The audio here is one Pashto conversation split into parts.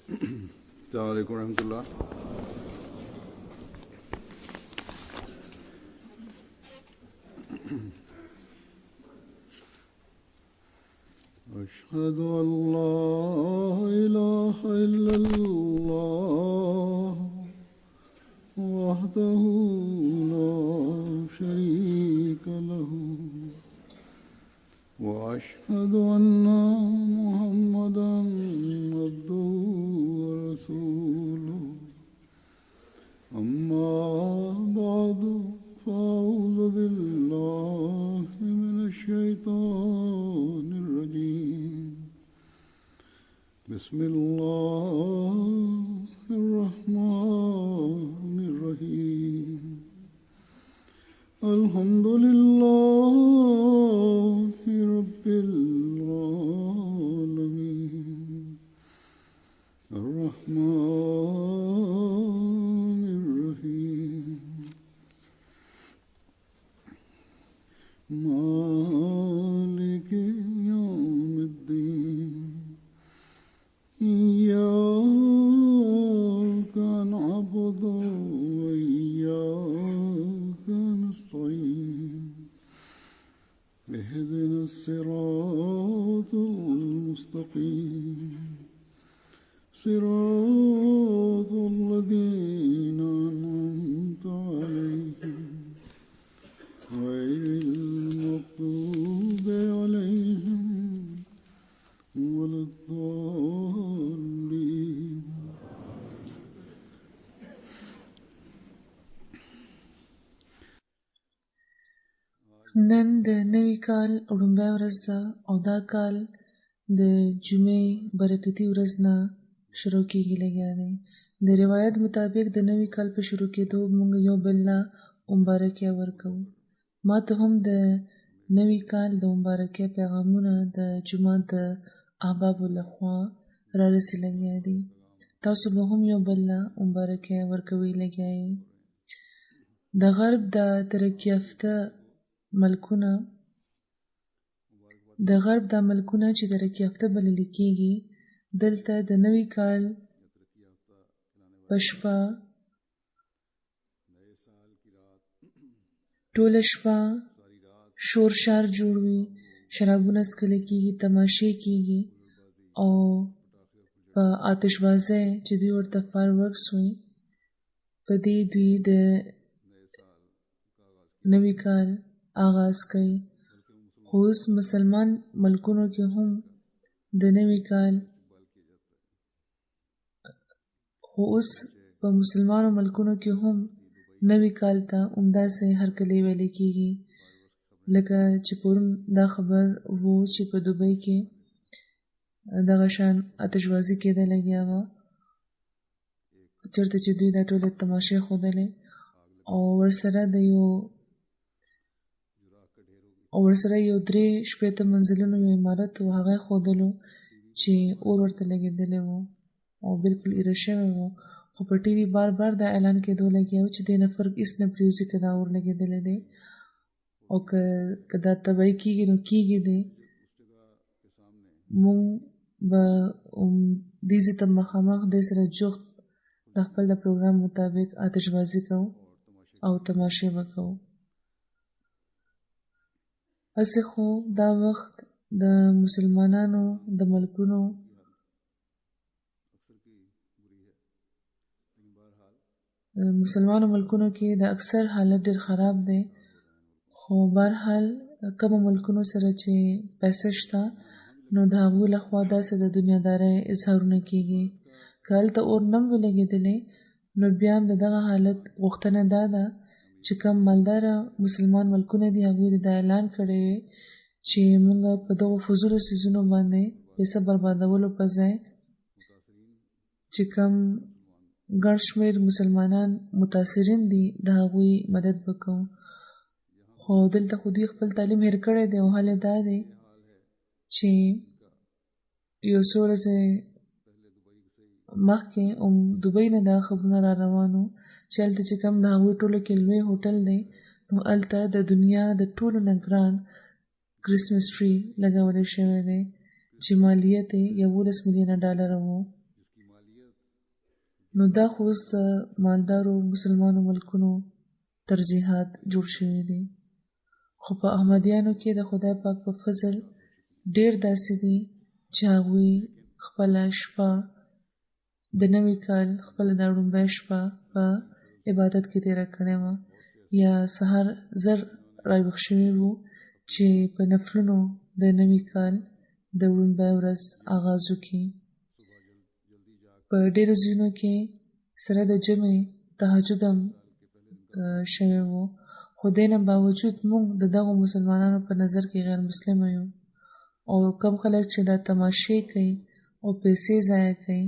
السلام علیکم ورحمۃ اللہ. أشهد أن لا إله إلا الله وحده لا شريك له وأشهد أن محمدا عبده ورسوله أما بعد فأعوذ بالله من الشيطان الرجيم بسم الله الرحمن الرحيم الحمد لله رب العالمين الرحمن الرحيم مالك يوم الدين إياك نعبد وإياك نستعين اهدنا الصراط المستقيم صراط الذين أنعمت عليهم غير المغضوب عليهم ولا الضالين. نن د نوي کال وړومبۍ ورځ ده او دا کال د جمعې برکتي ورځ نه شروع کېږي لګیا دی. د روایت مطابق د نوي کال په شروع کېدو موږ یو بل نه مبارکۍ ورکوو. ما ته هم د نوي کال د مبارکۍ پیغامونه د جومات د احبابو لخوا را رسې لګیا دي. تاسو به هم یو بل نه مبارکۍ ورکوئ لګیا یې. د غرب د ترقي یافته ملکونه چې ترقي یافته بلل کېږي دلته د نوي کال په شپه ټوله شپه شور شار جوړ وي، شرابونه څښل کېږي، تماشې کېږي او په آتشبازۍ چې دوی ورته فایرورکس وایي په دې دوی د نوي کال آغاز کوي. خو اوس مسلمان ملکونو کې هم د نوي کال په مسلمانو ملکونو کې هم نوي کال ته همداسې هرکلی ویلی کېږي. لکه چې پرون دا خبر وو چې په دوبۍ کې دغه شان آتشبازي کېده لګیا وه چېرته چې دوی دا ټولې تماشې ښودلې او ورسره یو 3 منزلونو یو عمارت و هغه یې ښودلو چې اور ورته لګېدلی و او بلکل ایره شوی و. خو په ټي وي بار بار دا اعلان کېدو لګیا و چې دې نه فرق هېڅ نه پرېوځي که دا اور لګېدلی دی او که دا تباهي کېږي نو کېږي دی. مونږ به دې ځای ته مخامخ دې سره جغد د خپل د پروګرام مطابق آتشبازي کوو او تماشې به کوو. هسې خو دا وخت د مسلمانانو د ملکونو کې د اکثر حالت ډېر خراب دی. خو بهرحال کومو ملکونو سره چې پیسې شته نو د هغوی لخوا داسې د دنیادارۍ اظهارونه کېږي. که هلته اور نه هم وي لګېدلی نو بیا هم د دغه حالت غوښتنه دا ده چې کوم مالداره مسلمان ملکونه دي هغوی دا اعلان کړی وي چې موږ په دغو فضولو څیزونو باندې پیسه بربادولو په ځای چې کوم ګڼ شمېر مسلمانان متاثرین دي د هغوی مدد به کوو. خو دلته خو دوی خپل تعلیم هېر کړی دی او حال یې دا دی چې یو څو ورځې مخکې دوبۍ نه دا خبرونه را روان وو چې هلته چې کوم د هغوی ټولو کې لوی هوټل دی نو هلته د دنیا د ټولو نه ګران کرسمس ټري لګولی شوی دی چې مالیت یې $11 ملیونه و نو دا خو اوس د مالدارو مسلمانو ملکونو ترجیحات جوړ شوي دي. خو په احمدیانو کې د خدای پاک په فضل ډېر داسې دي چې هغوی خپله شپه د نوي کال خپله دا لومړۍ شپه په عبادت کې تېره کړې وه، یا سهار زر راویښ شوي وو چې په نفلونو د نوي کال د لومړۍ ورځ آغاز وکړي. په ډېرو ځایونو کې سره د جمعې تهجد هم شوی وو، خو دې نه باوجود موږ د دغو مسلمانانو په نظر کې غیر مسلمه یو، او کم خلک چې دا تماشې کوي او پیسې ضایع کوي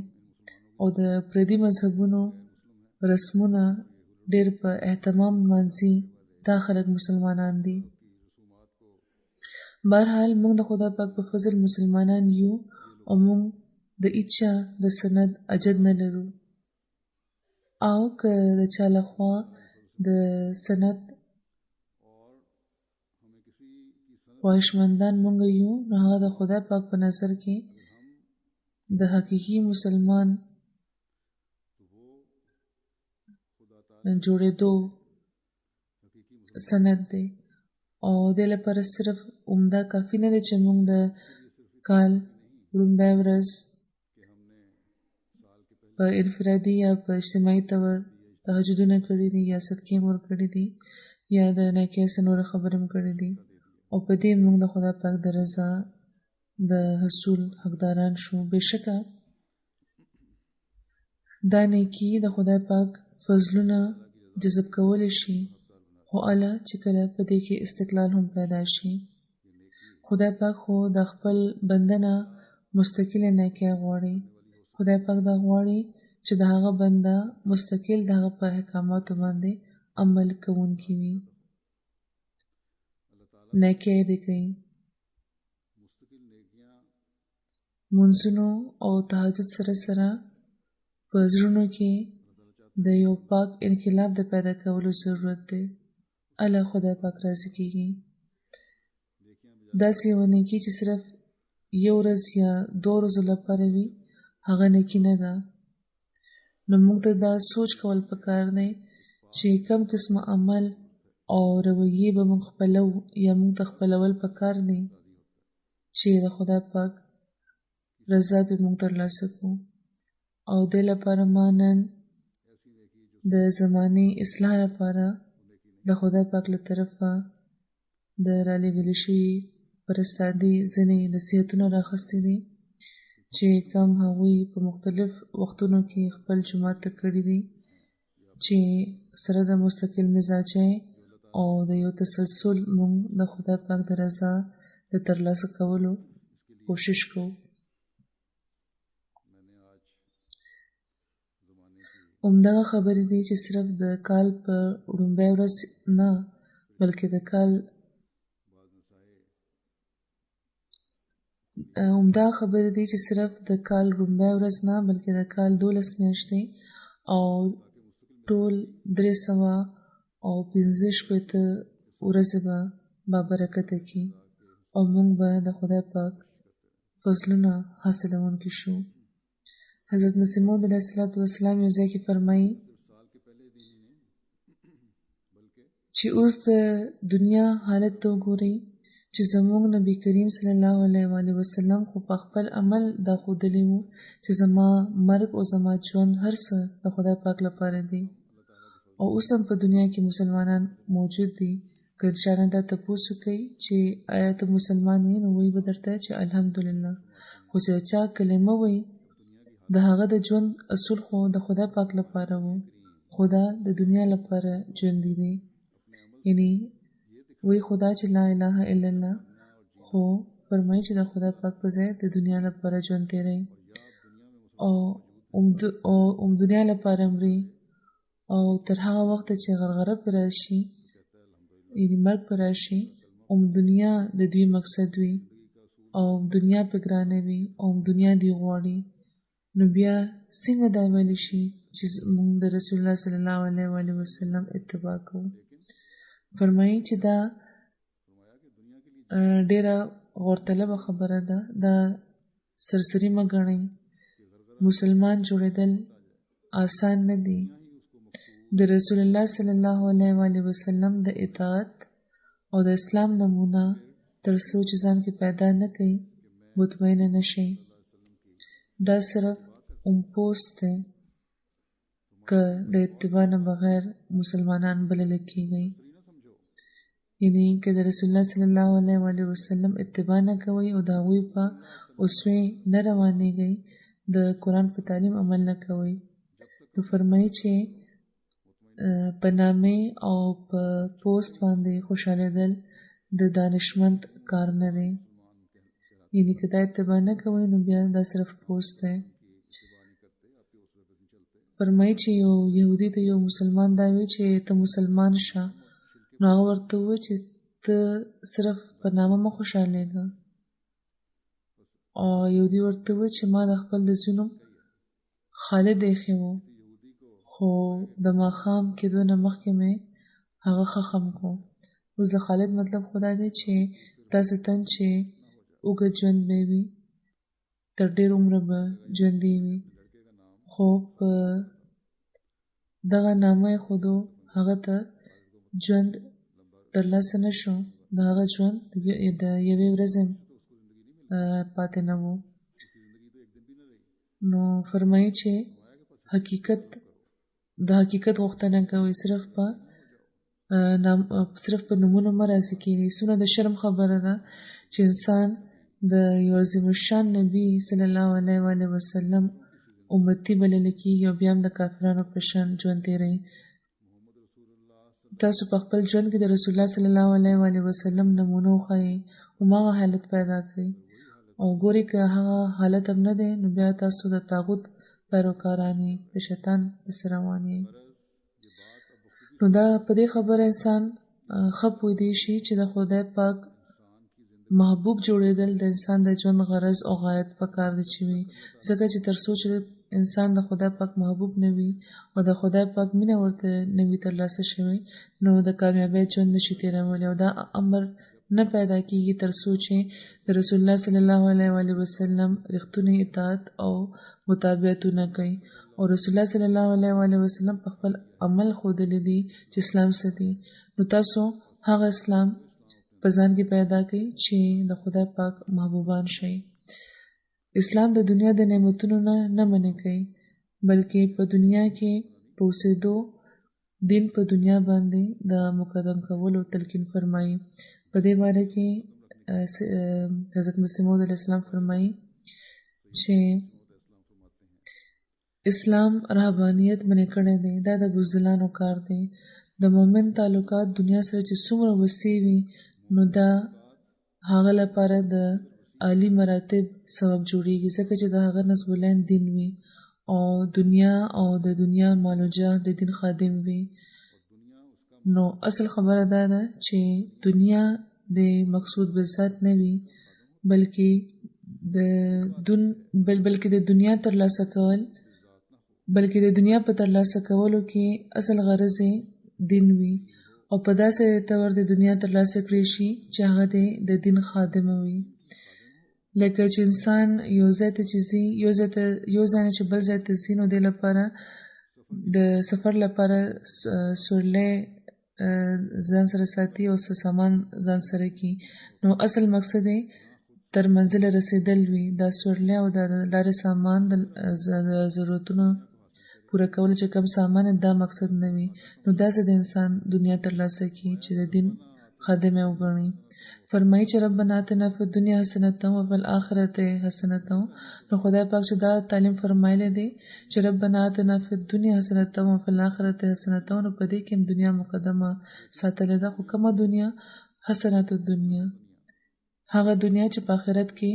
او د پردي مذهبونو رسمونه ډېر په اهتمام لمانځي، دا خلک مسلمانان دي. بهرحال موږ د خدای پاک په فضل مسلمانان یو او موږ د هیچا د سند اجد نه لرو، او که د چا لخوا د سند خواهشمندان موږ یو، نو هغه د خدای پاک په نظر کې د حقیقي مسلمان جوړېدو سند دی. او دې لپاره صرف عمده کافي نه دی چې موږ د کال لومړۍ ورځ په انفرادي یا په اجتماعي طور تهجدونه کړي دي، یا صدقې مو ورکړي دي، یا د نیکۍ څه نورې خبرې هم کړي دي، او په دې موږ د خدای پاک د رضا د حصول حقداران شو. بېشکه دا نیکي د خدای پاک فضلونه جذب کولی شي، خو اله چې کله په دې کې استقلال هم پیدا شي. خدای پاک خو د خپل بنده نه مستقل نیکي غواړي. خدای پاک دا غواړي چې د هغه بنده مستقل د هغه په احکاماتو باندې عمل کوونکی وي، نیکي دې کوي. منځونو او تهجد سره سره په زړونو کې د یو پاک انقلاب د پیدا کولو ضرورت دی. الله خدای پاک راضي کیږي. داسې یو نیکي چې صرف یو ورځ یا 2 ورځو لپاره وي، هغه نیکي نه ده. نو موږ ته دا سوچ کول پکار دی چې کم قسمه عمل او رویې به موږ خپلو یا موږ ته خپلول پکار دی چې د خدای پاک رضا به موږ ترلاسه کړو. او دې لپاره ما نن د زمانې اصلاح لپاره د خدای پاک له طرفه د رالېږلي شوي پرستادي ځینې نصیحتونه راخیستي دي چې کم هغوی په مختلف وختونو کې خپل جومات ته کړي دي، چې سره د مستقل مزاجۍ او د یو تسلسل موږ د خدای پاک د رضا د ترلاسه کولو کوشش کوو. همدغه خبرې دي چې صرف د کال په لومړۍ ورځ نه، بلکې د کال لومړۍ ورځ نه بلکې د کال 12 میاشتې او ټول 365 ورځې به بابرکته کړي، او موږ به د خدای پاک فضلونه حاصلونکي شو. حضرت مسیح موعود علیه السلام یو ځای کې فرمایي چې اوس د دنیا حالت ته وګورئ چې زموږ نبی کریم صلی الله علیه وسلم خو په خپل عمل دا ښودلی وو چې زما مرګ او زما ژوند هر څه د خدای پاک لپاره دی. او اوس هم په دنیا کې مسلمانان موجود دي. که چا نه دا تپوس وکړي چې آیا ته مسلمان یې، نو وایي به درته چې الحمدلله. خو چې چا کلمه وایي، د هغه د ژوند اصول خو د خدای پاک لپاره وو، خدا د دنیا لپاره ژوندی دی. یعنی وی خدا چې لا اله الا الله، خو فرمایي چې د خدای پاک په ځای د دنیا لپاره ژوند تیری او دنیا لپاره مري، او تر هغه وخت چې غرغره پر راشي، یعنی مرګ پر راشي، دنیا د دوی مقصد وي او دنیا په ګرانه وي او دنیا دی غواړي. نو بیا څنګه دا ویلی شي چې موږ د رسول الله صلی الله علیه وسلم اتباع کوو؟ فرمایي چې دا ډیره غورطلبه خبره ده، دا سرسری مه ګڼئ. مسلمان جوړېدل آسان نه دي. د رسول الله صلی الله علیه و آله وسلم د اطاعت او د اسلام نمونه تر څو چې ځان کې پیدا نه کړي مطمئن نه شي. دا صرف پوسټ دی که د اتباع نه بغیر مسلمانان بلل کېږي. یعنی که د رسول الله صلی الله علیه و آله وسلم اتباع نه کوي او د هغوی په اسوې نه روانېږئ، د قرآن په تعلیم عمل نه کوي، نو فرمایي چې په نامې او په پوسټ باندې خوشحالېدل د دانشمند کار نه دی. یعنی که دا اتباع نه کوي نو بیا دا صرف پوسټ دی. فرمایي چې یو یهودي ته یو مسلمان دا وی چې ته مسلمان شه، نو هغه ورته وویل چې ته صرف په نامه مه خوشحالېږه. او یهودي ورته وویل چې ما د خپل د زوی نوم خالد ایښی و، خو د ماښام کېدو نه مخکې مې هغه ښخم کړو. اوس د خالد مطلب خو دا دی چې داسې تن چې اوږد ژوند به یې وي، تر ډېر عمره به ژوندی وي، خو په دغه نامه یې ښودو هغه ته ژوند ترلاسه نه شو، د هغه ژوند د یوې ورځې پاتې نه و. نو فرمایي چې د حقیقت غوښتنه کوي، صرف په نومونو مه راضي کېږئ. څومره د شرم خبره ده چې انسان د یو عظیم الشان نبي صلی الله علیه و آله وسلم امتی بلل کېږي او بیا هم د کافرانو په شان ژوند تېروي. تاسو په خپل ژوند کې د رسول الله صلی الله علیه و آله وسلم نمونه وښایئ، هماغه حالت پیدا کړئ، او ګورئ که هغه حالت هم نه دی نو بیا تاسو د طاغوت پیروکاران یې، د شیطان پسې روان یې. نو دا په دې خبره انسان ښه پوهېدی شي چې د خدای پاک محبوب جوړېدل د انسان د ژوند غرض او غایت پکار دی چې وي، ځکه چې تر څو چې انسان د خدای پاک محبوب نه وي او د خدای پاک مینه ورته نه وي ترلاسه شوی، نو د کامیابۍ ژوند نشي تېرولی. او دا امر نه پیدا کېږي تر څو چې د رسول الله صلی الله علیه و آله وسلم رښتونی اطاعت او مطابقت ونه کوي. او رسول الله صلی الله علیه و آله وسلم په خپل عمل ښودلی دی چې اسلام څه دی. نو تاسو هغه اسلام په ځان کې پیدا کړئ چې د خدای پاک محبوبان شئ. اسلام د دنیا د نعمتونو نه منع کوي، بلکې په دنیا کې په اوسېدو دین په دنیا باندې د مقدم کولو تلقین فرمایي. په دې باره کې حضرت مسیح موعود علیه السلام فرمایي چې اسلام رهبانیت منع کړی دی، دا د بزدلانو کار دی. د مؤمن تعلقات دنیا سره چې څومره وسیع وي نو دا هغه لپاره د عالی مراتب سبب جوړیږي، ځکه چې د هغه نسب العین دین وي او د دنیا مالوجه د دین خادم وي. نو اصل خبره دا ده چې دنیا د مقصود بالذات نه وي، بلکې د دنیا ترلاسه کول، بلکې د دنیا په ترلاسه کولو کې اصل غرض دین وي، او په داسې طور د دنیا ترلاسه کړی شي چې هغه د دین خادمه وي. لکه چې انسان یو ځای ته چې ځي، یو ځای نه چې بل ځای ته ځي، نو دې لپاره د سفر لپاره سورلی ځان سره ساتي او څه سامان ځان سره کي. نو اصل مقصد یې تر منزل رسېدل وي. دا سورلی او د لارې سامان د ضرورتونو پوره کول چې کوم سامان دا مقصد نه وي، نو داسې د انسان دنیا ترلاسه کړي چې د دین خادم یې وګڼي. فرمایي چې ربنا آتنا فی الدنیا حسنة وفی الآخرة حسنة. نو خدای پاک چې دا تعلیم فرمایلی دی چې ربنا آتنا فی الدنیا حسنة وفی الآخرة حسنة، نو په دې کې هم دنیا مقدمه ساتلې ده. خو کومه دنیا؟ حسنات الدنیا، هغه دنیا چې په آخرت کې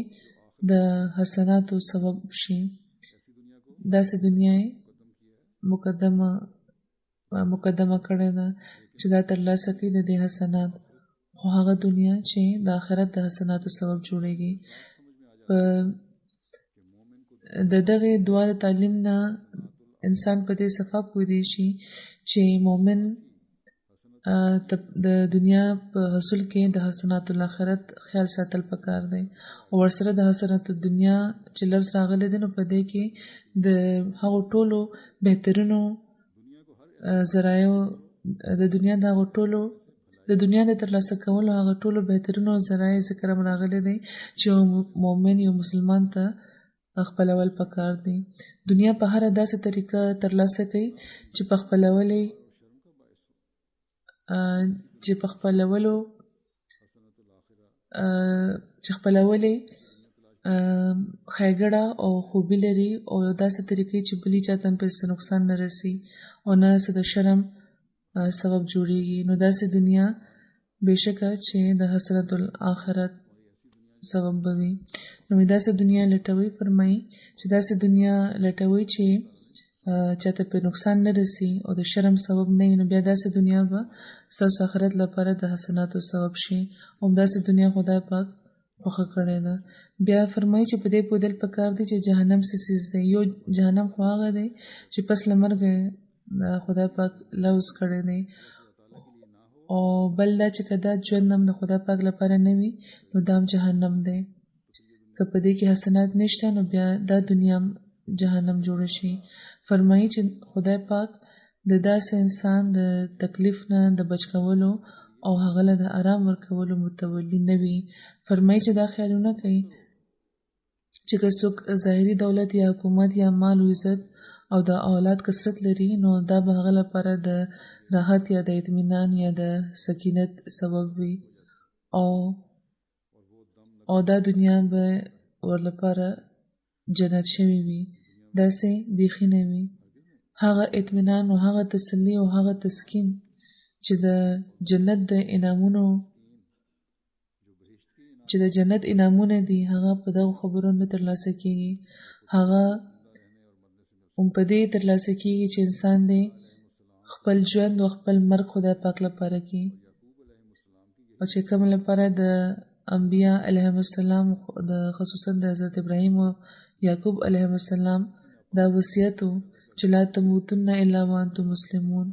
د حسناتو سبب شي، داسې دنیا یې مقدمه کړې ده چې دا ترلاسه کوي د دې حسنات. خو هغه دنیا چې د آخرت د حسناتو سبب جوړیږي. د دغه دعا د تعلیم نه انسان په دې صفه پوهېدی شي چې مؤمن د دنیا په حصول کې د حسنات الاخرت خیال ساتل پکار دی او ورسره د حسنات دنیا چې لفظ راغلی دی نو په دې کې د هغو ټولو بهترینو ذرایعو د دنیا د ترلاسه کولو هغه ټولو بهترینو ذرایع ذکر هم راغلی دی چې مؤمن یو مسلمان ته خپلول پکار دی. دنیا په هره داسې طریقه ترلاسه کوي چې خپلولې ښېګړه او خوبي لري او یو داسې طریقې چې بلې چاته هم پرې نقصان نه رسي او نه څه د شرم سبب جوړیږي. نو داسې دنیا بېشکه چې د حسنت الآخرت سبب به وي. نو داسې دنیا لټوي، فرمایي چې داسې دنیا لټوي چې چاته په نقصان نه رسي او د شرم سبب نه وي، نو بیا داسې دنیا به ستاسو آخرت لپاره د حسناتو سبب شي او داسې دنیا خدای پاک خوښه کړې ده. بیا فرمایي چې په دې پوهېدل پکار دی چې جهنم څه څیز دی. یو جهنم خو هغه دی چې پس له مرګه خدای پاک لوز کړی دی، او بل دا چې که دا ژوند هم د خدای پاک لپاره نه وي نو دا هم جهنم دی. که په دې کې حسنات نشته نو بیا دا دنیا هم جهنم جوړه شي. فرمایي چې خدای پاک د داسې انسان د تکلیف نه د بچ کولو او هغه له د آرام ورکولو متولی نه وي. فرمایي چې دا خیالونه کوي چې که څوک ظاهري دولت یا حکومت یا مال و عزت او د اولاد کثرت لري نو دا به هغه لپاره د راحت یا د اطمینان یا د سکینت سبب وي او دا دنیا به ورلپاره جنت شوی وي. داسې بیخي نه وي. هغه اطمینان او هغه تسلی او هغه تسکین چې د جنت انعامونه دي هغه په دغو خبرو نه ترلاسه کیږي. هغه هم په دې ترلاسه کیږي چې انسان دې خپل ژوند او خپل مرګ خدای پاک لپاره کوي، او چې کوم لپاره د انبیا علیهم السلام د خصوصا د حضرت ابراهیم او یعقوب علیهم السلام دا وصیت و چې لا تموتن الا وانتم مسلمون.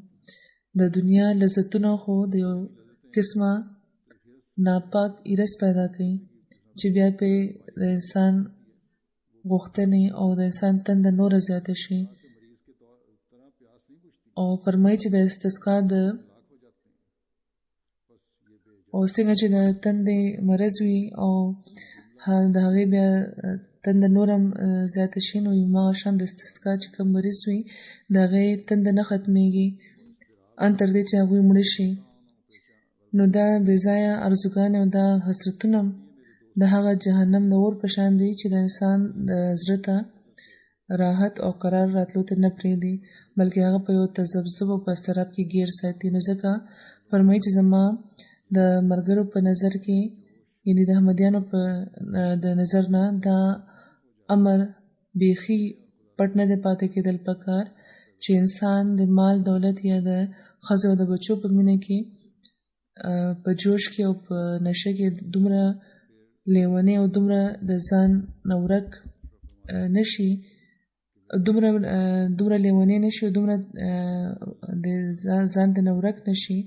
د دنیا لذتونه خو د یو قسمه ناپاک ایرس پیدا کوي چې بیا په د انسان غوښتنې او د انسان تنده نوره زیاته شي. او فرمایي چې د استسقا او څنګه چې د تندې مرض وي او د هغې بیا تنده نورم زیاته شي نو هماغه شان د استسقا چې کوم مریض وي د هغې تنده نه ختمیږي ان تر دې چې هغوی مړه شي. نو دا بېځایه ارزوګانې او دا حسرتونه د هغه جهنم د اور په شان دي چې د انسان د زړه ته راحت او قرار راتلو ته نه پرېږدي، بلکې هغه په یو تذبذب او په اضطراب کې ګیر ساتي. نو ځکه فرمایي چې زما د ملګرو په نظر کې یعنې د احمدیانو په د نظر نه دا امر بیخي پټ نه دی پاتې کېدل پکار چې انسان د مال دولت یا د ښځو او د بچو په مینه کې په جوش کې او په نشه کې دومره لیونی او دومره د ځان نه ورک نشي، دومره لیونی نشي او دومره د ځان د نه ورک نشي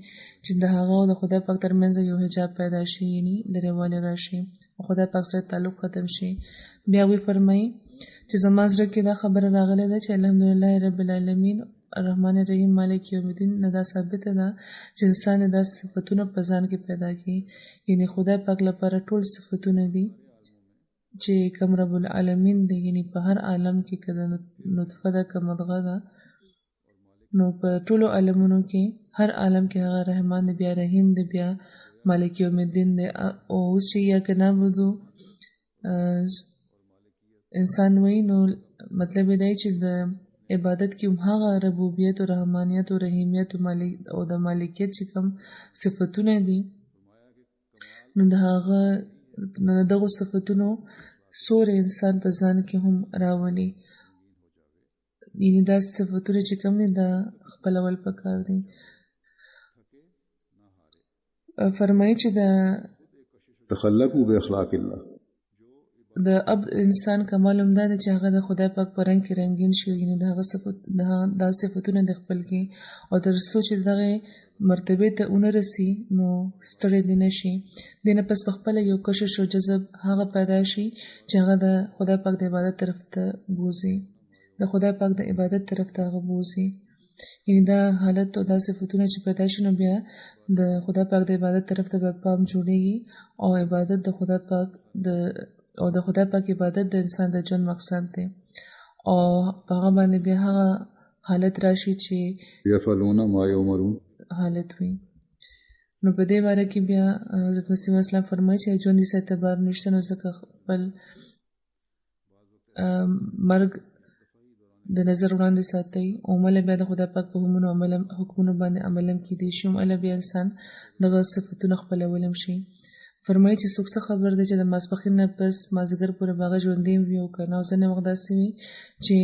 چې د هغه او د خدای پاک ترمنځ یو حجاب پیدا شي، یعنې لرېوالی راشي او خدای پاک سره تعلق ختم شي. بیا وی فرمایي چې زما زړه کې دا خبره راغلی ده چې الحمدلله رب العالمین الرحمن الرحیم مالک یوم الدین نه دا ثابته ده چې انسان دا صفتونه په ځان کې پیدا کړي، یعنې خدای پاک لپاره ټول صفتونه دي چې کوم رب العالمین دی، یعنې په هر عالم کې که د نطفه ده که مضغه ده نو په ټولو عالمونو کې هر عالم کې هغه رحمان دی، بیا رحیم دی، بیا مالک یوم الدین دی. او اوس چې یا که نعبدو انسان وایي نو مطلب یې دی چې د عبادت کې هم هغه ربوبیت او رحمانیت او رحیمیت او د مالکیت چې کوم صفتونه دي نو د دغو صفتونو سور انسان په ځان کې هم راولي، یعنې دا صفتونه چې کوم دي دا خپلول پکار دي. فرمایي چې تخلقوا باخلاق الله، د انسان کمال هم دا دی چې هغه د خدای پاک په رنګ کې رنګین شي، یعنې د هغه دا صفتونه د خپل کې، او تر څو چې دغه مرتبې ته ونه رسي نو ستړی دې نه شي. دې نه پس پخپله یو کشش او جذب هغه پیدا شي چې هغه د خدای پاک د عبادت طرف ته بوځي، د خدای پاک د عبادت طرف ته هغه بوځي. یعنې دا حالت او دا صفتونه چې پیدا شي نو بیا د خدای پاک د عبادت طرف ته بیا پام جوړېږي، او عبادت د خدای پاک د خدای پاک عبادت د انسان د ژوند مقصد دی، او په هغه باندې بیا هغه حالت راشي چې یفعلون ما یؤمرون حالت وي. نو په دې باره کې بیا حضرت مسیح اسلام فرمایي چې ژوند هېڅ اعتبار نشته، نو ځکه خپل مرګ د نظر وړاندې ساتئ، او مله بیا د خدای پاک په حکمونو باندې عمل هم کیدی شي، مله بیا انسان دغه صفتونه خپلولی هم شي. فرمایي چې څوک څه خبر دی چې د ماسپښین نه پس مازدیګر پورې به هغه ژوندی وي او که نه، او ځینې وخت داسې وي چې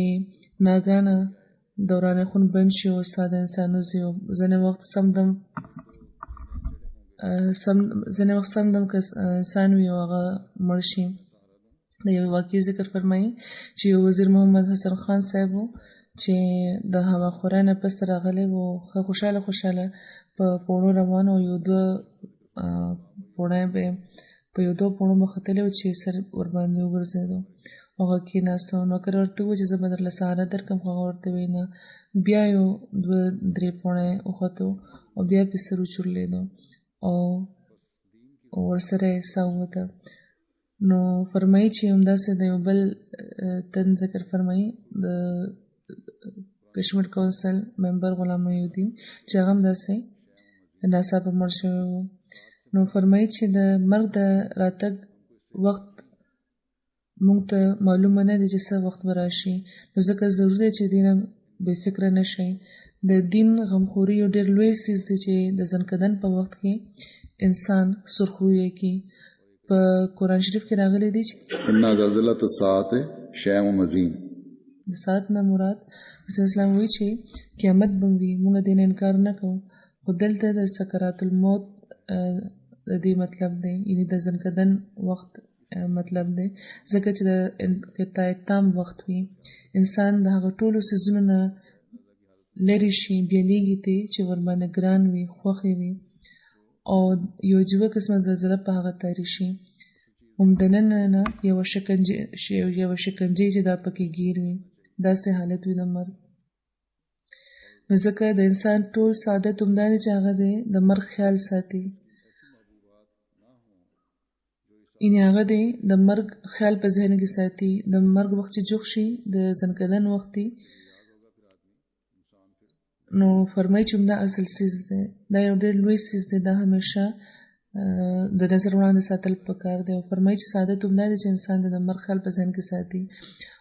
ناګانه دوران خون بند شي او ساه د انسان وځي، او ځینې وخت سمدم که انسان وي او هغه مړ شي. د یو واقعي ذکر فرمایي چې یو وزیر محمد حسن خان صاحب و چې د هواخورۍ نه پس ته راغلی و، ښه خوشحاله په پوړو روان و، یو دوه پوړی به په یو دوه پوړو به ختلی و چې سر ورباندې وګرځېدو، هغه کېناست، او نوکر ورته وویل چې زه به درله سهارت درکړم، خو هغه ورته وایي نه. بیا یو دوه درې پوړی وختو او بیا پې سر وچورلېدو او ورسره یې ساه ووته. نو فرمایي چې همداسې د یو بل تن ذکر فرمایي د کشمیر کونسل ممبر غلام محیالدین چې هغه همداسې ناڅاپه مړ شوی و. نو فرمایي چې د مرګ د راتګ وخت موږ ته معلومه نه دی چې څه وخت به راشي، نو ځکه ضروري دی چې دې نه بې فکره نه شئ. د دین غمخوري یو ډېر لوی څیز دی چې د ځنکدن په وخت کې انسان سرخرویه کي. په قرآن شریف کې راغلی دی چې ان زلزلة الساعة شیء عظیم، د ساعت نه مراد رسول اسلام وایي چې قیامت به وي، موږ دې نه انکار نه کوو، خو دلته د سکرات الموت د دې مطلب دی، یعنې د ځنکدن وخت مطلب دی، ځکه چې د انقطاع تام وخت وي، انسان د هغه ټولو څیزونو نه لرې شي، بیلیږي ته چې ورباندې ګران وي، خوښې وي، او یو عجیبه قسمه زلزله په هغه تاری شي، هم دننه نه یوه شکنجې چې دا پکې ګیر وي، داسې حالت وي د مرګ. نو ځکه د انسان ټول سعادت همدا دی چې هغه دی د مرګ خیال ساتي، یعنې هغه دی د مرګ خیال په ذهن کې ساتي. د مرګ وخت چې جوخ شي د ځنکدن وخت دی، نو فرمایي چې همدا اصل څیز دی، دا یو ډېر لوی څیز دی، دا همیشه د نظر وړاندې ساتل پکار دی. او فرمایي چې سعادت همدا دی چې انسان د مرګ خیال په ذهن کې ساتي،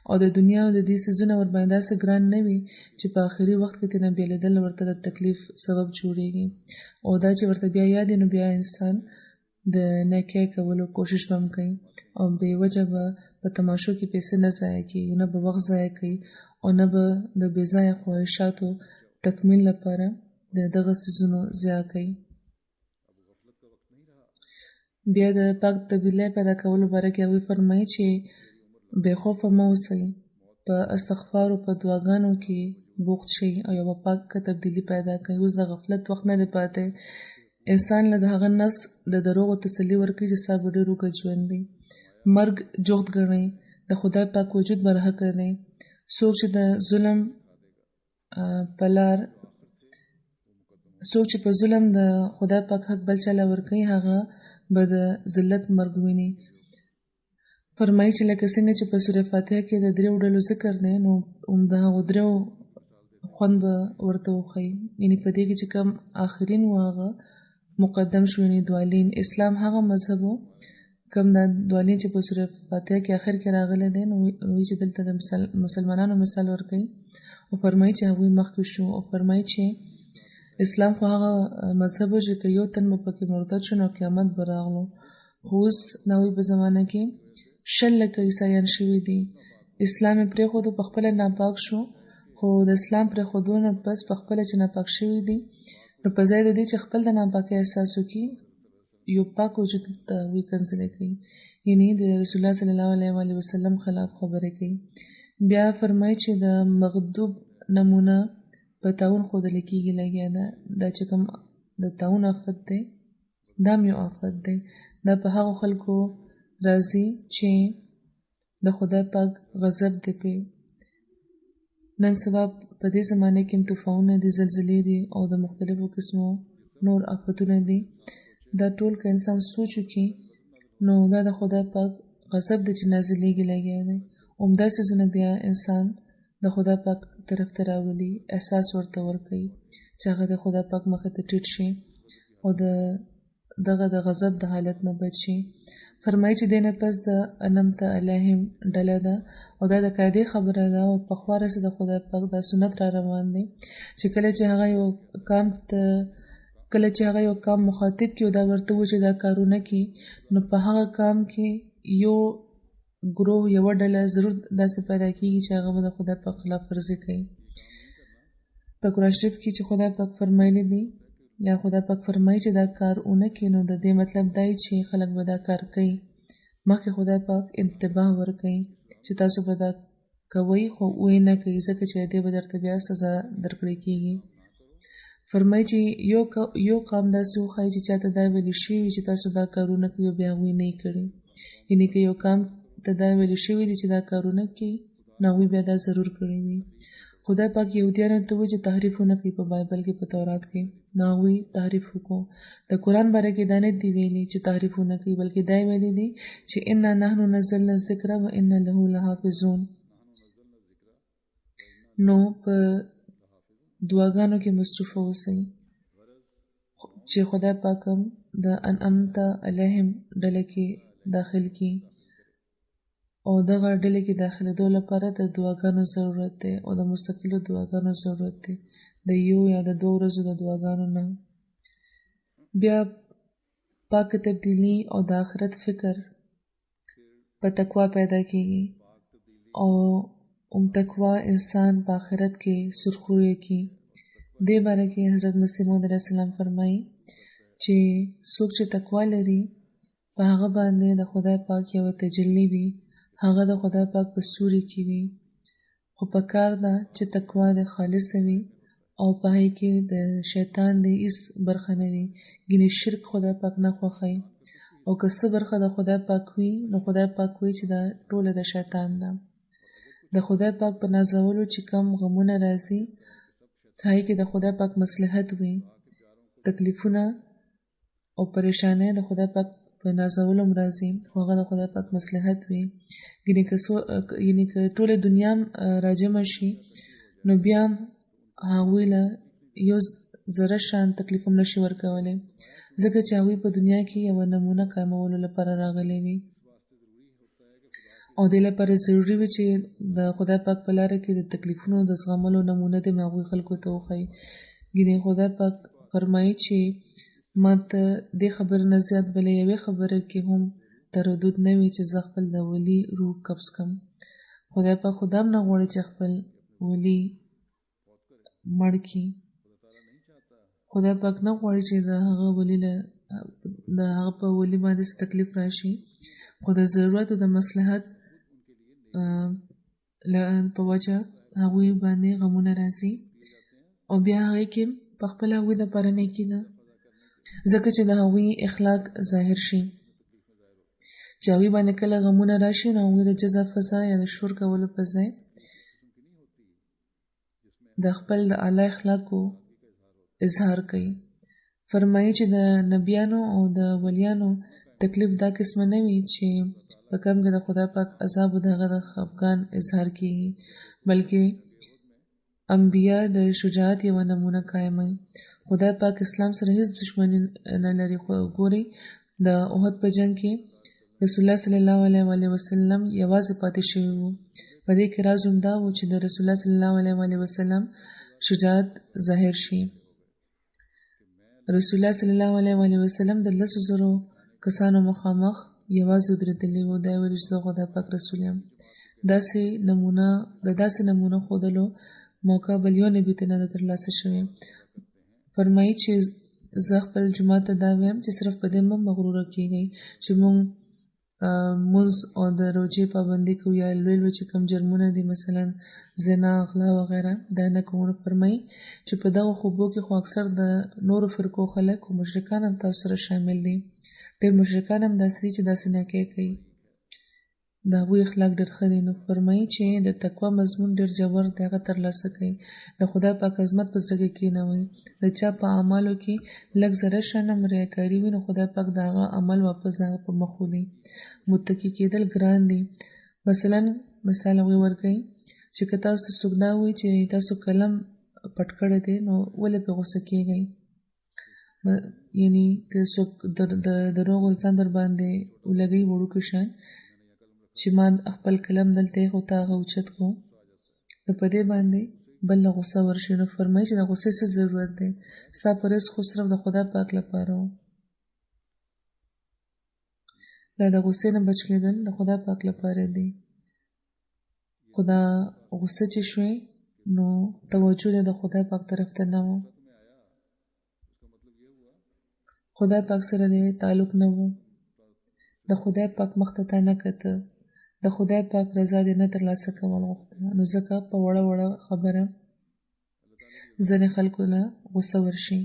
او د دنیا او د دې څیزونه ورباندې داسې ګران نه وي چې په آخري وخت کې ترې نه بېلېدل ورته د تکلیف سبب جوړېږي، او دا چې ورته بیا یاد وي نو بیا انسان د نیکۍ کولو کوشش به هم کوي، او بې وجه به په تماشو کې پیسې نه ضایع کوي، نه به وخت ضایع کوي، او نه به د بې ځایه خواهشاتو تکمیل لپاره د دغه څیزونو ضایع کوي. بیا د پاک تبدیلۍ پیدا کولو باره کې هغوی فرمایي چې بې خوفه مه اوسئ، په استغفارو په دعاګانو کې بوخت شئ او یوه پاکه تبدیلي پیدا کوي. اوس د غفلت وخت نه دی پاتې، انسان له د هغه نفس د دروغو تسلي ورکوي چې ستا به ډېر اوږد ژوند دی. مرګ جغد ګڼئ، د خدای پاک وجود برحقه دی. څوک چې د ظلم څوک چې په ظلم د خدای پاک حق بل چاله ورکوي هغه به د ذلت مرګ ویني. فرمایي چې لکه څنګه چې په سوره فاتحه کې د دریو ډلو ذکر دی، نو د هغو دریو خوند به ورته وښیي، یعنې په دې کې چې کوم آخرین و هغه مقدم شو، یعنې دوالین. اسلام هغه مذهب و کوم دا دوالین چې په سوره فاتحه کې آخر کې راغلی دی، نو وایي چې دلته د مسلمانانو مثال ورکوي، او فرمایي چې هغوی مخکې شو، او فرمایي چې اسلام خو هغه مذهب و چې که یو تن به پکې مرتد شو نو قیامت به راغلو، خو اوس د هغوی په زمانه کې 100 لکه عیسایان شوي دي. اسلام یې پرېښودو، په خپله ناپاک شو، خو د اسلام پرېښودو نه پس په خپله چې ناپاک شوي دي، نو په ځای د دې چې خپل د ناپاکۍ احساس وکړي، یو پاک وجود ته هغوی کنځلې کوي، یعنی د رسول الله صلی الله علیه وسلم خلاف خبرې کوي. بیا فرمایي چې د مغضوب نمونه په تعاون ښودل کېږي لګیا ده. دا چې کوم د تعاون آفت دی دا هم یو آفت دی. دا په هغو خلکو راځي چې د خدای پاک غضب دی پې. نن سبا په دې زمانه کې هم طوفانونه دي، زلزلې دي او د مختلفو قسمو نور آفتونه دي. دا ټول که انسان سوچ وکړي نو دا د خدای پاک غضب دی چې نازلېږي لګیا دی. همدا څیزونه بیا انسان د خدای پاک طرف ته راولي، احساس ورته ورکوي چې هغه د خدای پاک مخې ته ټیټ شي او دغه د غضب د حالت نه بچ شي. فرمایي چې دې نه پس د انعمت علیهم ډله ده او دا د قاعدې خبره ده او پخوا راځي د خدای پاک دا سنت را روان دی چې کله چې هغه یو کام مخاطب کړي او دا ورته و چې دا کارونه کوي نو په هغه کام کې یو ګروه یوه ډله ضرور داسې پیدا کېږي چې هغه به د خدای پاک خلاف ورزي کوي. په قرآن شریف کې چې خدای پاک فرمایلی دی یا خدای پاک فرمایي چې دا کار ونه کړي نو د دې مطلب دی چې خلک به دا کار کوي. مخکې خدای پاک انتباه ورکوي چې تاسو به دا کوئ خو ویې نه کوي ځکه چې دې به درته بیا سزا درکړې کېږي. فرمایي چې یو قام داسې وښایي چې چاته دا ویلي شوي وي چې تاسو دا کارونه کوئ او بیا هغوی نه یې کړي. یعنې که یو قام ته دا ویلي شوي دي چې دا کارونه کوي نو هغوی بیا دا ضرور کړي وي. خدای پاک یهودیانو ته وایي چې تحریف ونه کوي په بایبل کې په تورات کې نو هغوی تحریف وکړو. د قرآن باره کې دا نه دي ویلي چې تحریف ونه کوي بلکې دا یې ویلي دي چې انا نحن نزلنا الذکر و انا له لحافظون. نو په دعاګانو کې مصروفه اوسئ چې خدای پاک هم د انعمت علیهم ډله کې داخل کړي او دغه ډلې کې داخلېدو لپاره د دعاګانو ضرورت دی او د مستقلو دعاګانو ضرورت دی، د یو یا د 2 ورځو د دعاګانو نه. بیا پاک تبدیلی او د آخرت فکر په تقوا پیدا کېږي او تقوا انسان په آخرت کې سرخرویه کی. دې باره کې حضرت مسیح موعود علیه السلام فرمایي چې څوک چې تقوا لري په هغه باندې د خدای پاک یو تجلی وي، هغه د خدای پاک په سوري کې وي. خو په کار ده چې تقوا د خالص وي او په هغې کې د شیطان د هیڅ برخه نه وي. ګینې شرک خدای پاک نه خوښوي او که څه برخه د خدای پاک وي نو خدای پاک وایي چې دا ټوله د شیطان ده. د خدای پاک په نازولو چې کم غمونه راځي هغې کې د خدای پاک مصلحت وي. تکلیفونه او پریشانۍ د خدای پاک په نازولو هم راځي خو هغه د خدای پاک مصلحت وي. یعنې که ټوله دنیا هم راجمع شي نو بیا هم هغوی له یو ذره شان تکلیف هم نشي ورکولی ځکه چې هغوی په دنیا کې یوه نمونه قایمولو لپاره راغلی وي او دې لپاره ضروري وي چې د خدای پاک په لاره کې د تکلیفونو د زغملو نمونه دې هغوی خلکو ته وښایي. ګینې خدای پاک فرمایي چې ما ته دې خبرې نه زیات بلې یوې خبرې کې هم تردد نه وي چې زه خپل د ولي روح قبض کړم. خدای پاک خو دا هم نه غواړي چې خپل ولي مړ کړي. خدای پاک نه غواړي چې د هغه په ولي باندې څه تکلیف راشي خو د ضرورت او د مصلحت په وجه هغوی باندې غمونه راځي او بیا هغې کې په خپله هغوی دپاره نیکي ده ځکه چې د هغوی اخلاق ظاهر شي. چې هغوی باندې کله غمونه راشي نو هغوی د جزا فضا یا د شور کولو په ځای د خپل د اعلی اخلاقو اظهار کوي. فرمایي چې د نبیانو او د ولیانو تکلیف دا قسمه نه وي چې په کم کې د خدای پاک عذاب او د هغه د خفګان اظهار کېږي بلکې انبیا د شجاعت یوه نمونه قایموي. خدای پاک اسلام سره هیڅ دشمني نه لري خو ګورئ د احد په جنګ کې رسول الله صلی الله علیه وسلم یوازې پاتې شوي وو. په دې کې راز هم دا و چې د رسول الله صلی الله علیه وسلم شجاعت ظاهر شي. رسول الله صلی الله علیه وسلم د 10,000 کسانو مخامخ یوازې ودرېدلی و. دا یې ویل چې زه خدای پاک رسول یم. داسې نمونه ښودلو موقع بل یو نبي ته نه ده ترلاسه شوې. فرمایي چې زه خپل جومات ته دا ویم چې صرف په دې مه مغروره کېږئ چې موږ مونځ او د روژې پابندي کوو یا لوی لوی چې کوم جرمونه دي مثلا زنا غلا وغیره دا نه کوو. فرمایي چې په دغه خوبو کې خو اکثر د نورو فرقو خلک او مشرکان هم تاسو سره شامل دي. ډېر مشرکان هم داسې دي چې داسې نکاح کوي، د هغوی اخلاق ډېر ښه دي. نو فرمایي چې د تقوا مضمون ډېر ژور دی، هغه ترلاسه کوي. د خدای پاک عظمت په زړه کې کښېنوئ. د چا په اعمالو کې لږ ذره شان هم ریاکاري وي نو خدای پاک د هغه عمل واپس د هغه په مخ ولي. متقي کېدل ګران دي. مثلا مثال هغوی ورکوي چې که تاسو ته څوک دا وایي چې تاسو قلم پټ کړی دی نو ولې پرې غوسه کېږئ؟ یعنې که څوک د دروغو الزام در باندې ولګوي وړوکی شیان چې ما خپل قلم دلته ایښی او تا هغه اوچت کړو نو په دې باندې بل له غوسه ورشي. نو فرمایي چې د غوسې څه ضرورت دی؟ ستا په رزق خو صرف د خدای پاک لپاره و. دا د غوسې نه بچ کېدل د خدای پاک لپاره دی. خو دا غوسه چې شوې نو توجه د خدای پاک طرف ته نه و، خدای پاک سره دې تعلق نه و، د خدای پاک مخ ته نه کته، د خدای پاک رضا دې نه ترلاسه کول غوښته. نو ځکه په وړه وړه خبره ځینې خلکو له غوسه ورشي.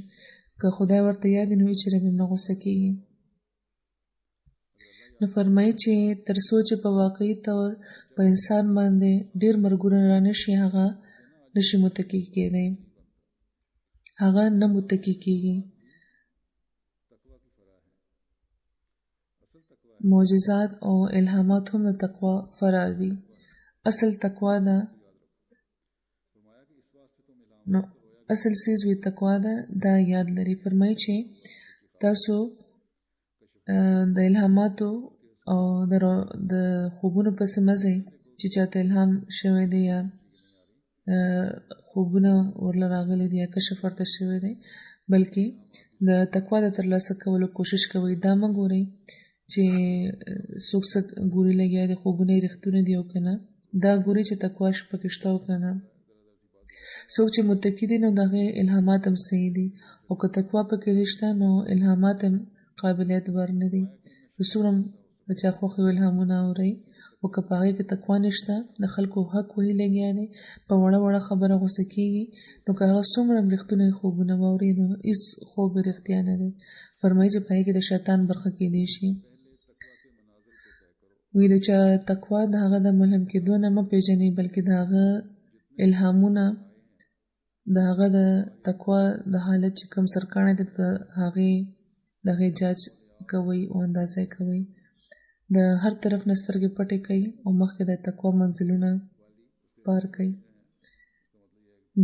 که خدای ورته یاد نه وي چې رب نه غوسه کېږي. نو فرمایي چې تر څو چې په واقعي طور په انسان باندې ډېر مرګونه رانشي هغه نشي متقي کېدی، هغه نه متقي کېږي. معجزات او الهامات هم د تقوا فرع دي. اصل تقوا ده، نو اصل سیز وی تقوا ده دا یاد لري. فرمایي چې تاسو د الهاماتو او د خوبونو پسې مه ځئ چې چاته الهام شوی دی یا خوبونه ورله راغلي دي یا کشف ورته شوی دی، بلکې د تقوا د ترلاسه کولو کوشش کوئ. دا مه ګورئ چې څوک څه ګوري لګیا دي، خوبونه یې رښتونه دي او که نه. دا ګوري چې تقوا پکې شته او که نه. څوک چې متقي دي نو د هغې الهامات هم صحیح دي، او که تقوا پکې شته نو الهامات هم قابل اعتبار نه دي. که څومره د چا خوښ الهامونه اورئ او که په هغې کې تقوا نشته، د خلکو حق وهي لګیا دی، په وړه وړه خبره غوسه کېږي، نو که هغه څومره هم رښتونی خوبونه واوري نو هېڅ خوب یې رښتیا نه دی. فرمایي چې په هغې کې د شیطان برخه کېدی شي. وی د چا تقوا د هغه د ملهم کېدو نه مه پېژنئ، بلکې د هغه الهامونه د هغه د تقوا د حالت چې کوم سرکاڼی دی په د هغې جاج کوئ او اندازه کوئ. د هر طرف نه سترګې پټې کړئ او مخکې د تقوا منزلونه پار کړئ.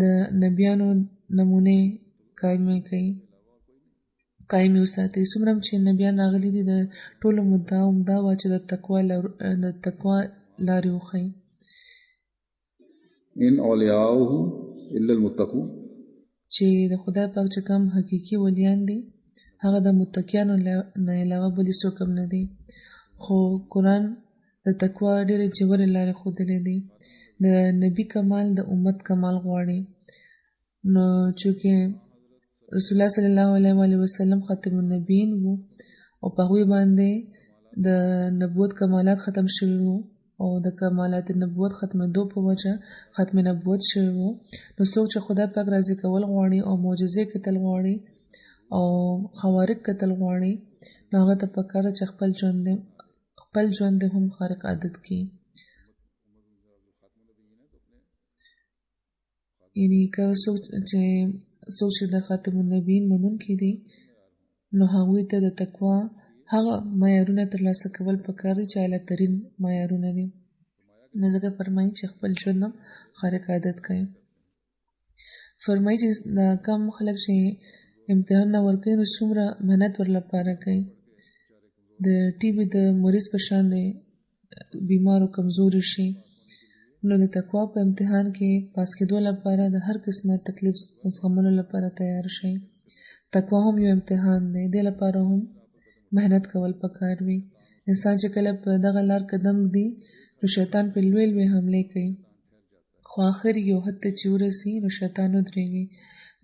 د نبیانو نمونې قایمې وساتئ. څومره چې نبیان راغلي دي د ټولو مدعا دا وه چې د تقوا لارې وښیي. ان اولیاؤه الا المتقون، چې د خدای پاک چې کوم حقیقي ولیان دي هغه د متقیانو نه علاوه بلې څوک هم نه دي. خو قرآن د تقوا ډېرې ژورې لارې ښودلې دي. د نبي کمال د امت کمال غواړي. نو چونکې رسول الله صلی الله علیه وسلم خاتم النبیین وو او په هغوی باندې د نبوت کمالات ختم شوي وو او د کمالات نبوت ختمېدو په وجه ختم نبوت شوی وو. نو څوک چې خدای پاک راضي کول غواړي او معجزې کتل غواړي او خوارق کتل غواړي نو هغه ته پکار ده چې خپل ژوند هم خارق عادت کړي. یعنې که څوک چې د خاتم النبیین منونکي دي نو هغوی ته د تقوا هغه معیارونه ترلاسه کول پکار دي چې اعلی ترین معیارونه دي. نو ځکه فرمایي چې خپل ژوند هم خارق عادت کړئ. فرمایي چې دا کم خلک چې امتحان نه ورکوي نو څومره محنت ورلپاره کوي. د ټي بي د مریض په شان دی بیمار او کمزوري شي نو د تقوا په امتحان کې پاس کېدو لپاره د هر قسمه تکلیف زغملو لپاره تیار شئ. تقوا هم یو امتحان دی، دې لپاره هم محنت کول پکار وي. انسان چې کله په دغه لار قدم ږدي نو شیطان په لوی لوی حملې کوي، خو آخر یو حد ته چې ورسي نو شیطان ودرېږي.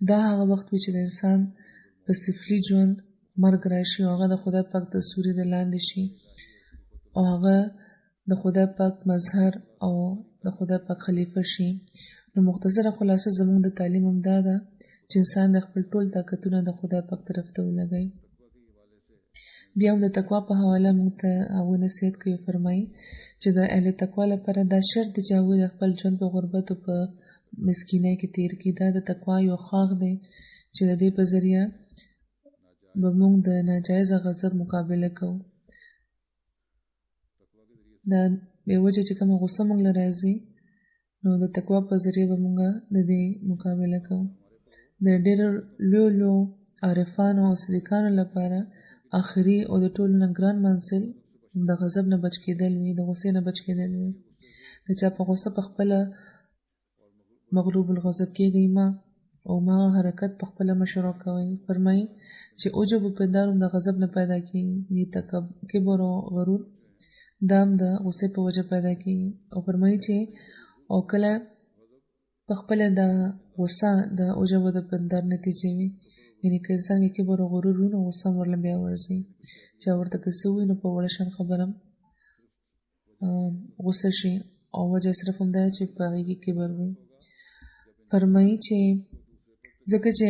دا هغه وخت وي چې د انسان په سفلي ژوند مرګ راشي او هغه د خدای پاک د سوري د لاندې شي. او هغه د خدای پاک مظهر او د خدای پاک خلیفه شي. نو مختصره خلاصه زموږ د تعلیم هم دا ده چې انسان د خپل ټول طاقتونه د خدای پاک طرف ته ولګوي. بیا هم د تقوا په حواله موږ ته هغوی نصیحت کوي، فرمایي چې د اهل تقوا لپاره دا شرط دی چې هغوی د خپل ژوند په غربت او په مسکینۍ کې تیر کړي. دا د تقوا یو خاغ دی چې د دې په ذریعه به موږ د ناجایزه غضب مقابله کوو. دا بې وجه چې کومه غصه موږ له راځي، نو د تقوا په ذریعه به موږ د دې مقابله کوو. د ډېرو لویو عارفانو او صدیقانو لپاره آخري او د ټولو نه ګران منزل د غضب نه بچ کېدل وي، د غصې نه بچ کېدل وي. د چا په غصه په خپله مغلوب الغضب کېږئ مه، او ما حرکت په خپله مه شروع کوئ. فرمایي چې عجب و پندار هم د غضب نه پیدا کېږي، کبر او غرور دا هم د غصې په وجه پیدا کېږي. او فرمایي چې او کله په خپله د غصه د عجب او د پندار نتیجې وي، یعنې که انسان کې کبر او غرور وي نو غصه هم ورله بیا ورځي. چا ورته که څه ووایي نو په وړه شان خبره غصه شي، او وجه صرف هم دا چې په هغې کې کبر وي. فرمایي چې ځکه چې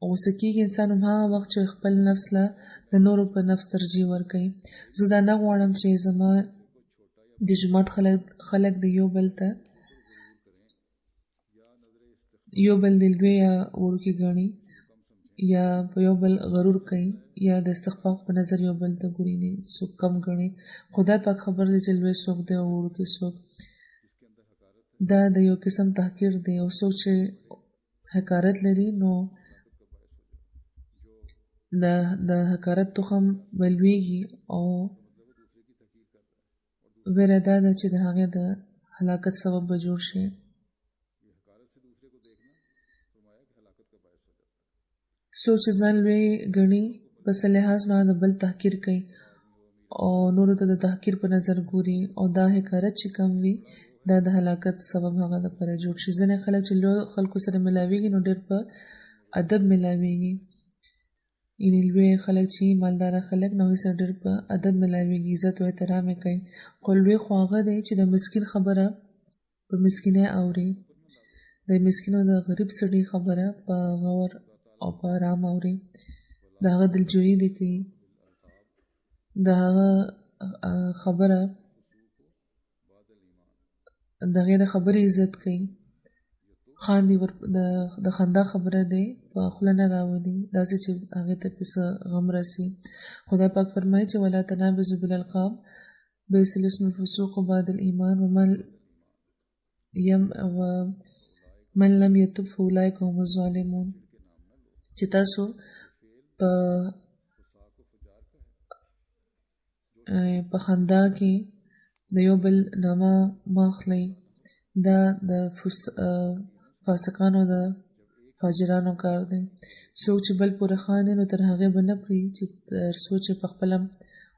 غصه کېږي انسان هم هغه وخت چې خپل نفس له د نورو په نفس ترجیح ورکوي. زه دا نه غواړم چې زما د جومات خلک د یو بل ته یو بل د لوی یا وړوکي ګڼي، یا په یو بل غرور کوي، یا د استخفاف په نظر یو بل ته ګوري، نه څوک کم ګڼي. خدای پاک خبر دی چې لوی څوک دی او وړوکی څوک. دا د یو قسم تحقیر دی. او څوک چې حقارت لري نو د حقارت تخم به لویږي، او ویره دا ده چې د هغې د هلاکت سبب به جوړ شي. څوک چې ځان لوی ګڼي په څه لحاظ نو د بل تحقیر کوي او نورو ته د تحقیر په نظر ګوري، او دا حقارت چې کم وي دا د هلاکت سبب هغه دپاره جوړ شي. ځینې خلک چې لوی خلکو سره ملاویږي نو ډېر په ادب ملاویږي، یعنې لوی خلک چې مالداره خلک نو هغوی سره ډېر په ادب ملاویږي، عزت او احترام یې کوي. خو لوی خو هغه دی چې د مسکین خبره په مسکینۍ اوري، د مسکین او د غریب سړي خبره په غور او په آرام اوري، د هغه دلجویي دې کوي، د هغه خبره د هغې د خبرې عزت کوي، خاندي، د خندا خبره دی په خوله نه راولي، داسې چې هغې ته پې څه غم رسي. خدای پاک فرمایي چې ولا تنابزوا بالالقاب بئس الاسم الفسوق بعد الایمان ومن لم یتب فاولئک هم الظالمون. چې تاسو په خندا کې د یو بل نامه مه اخلئ، دا د فاسقانو د فاجرانو کار دی. څوک چې بل پورې خاندي نو تر هغې به نه پرېږدي چې تر څو چې په خپله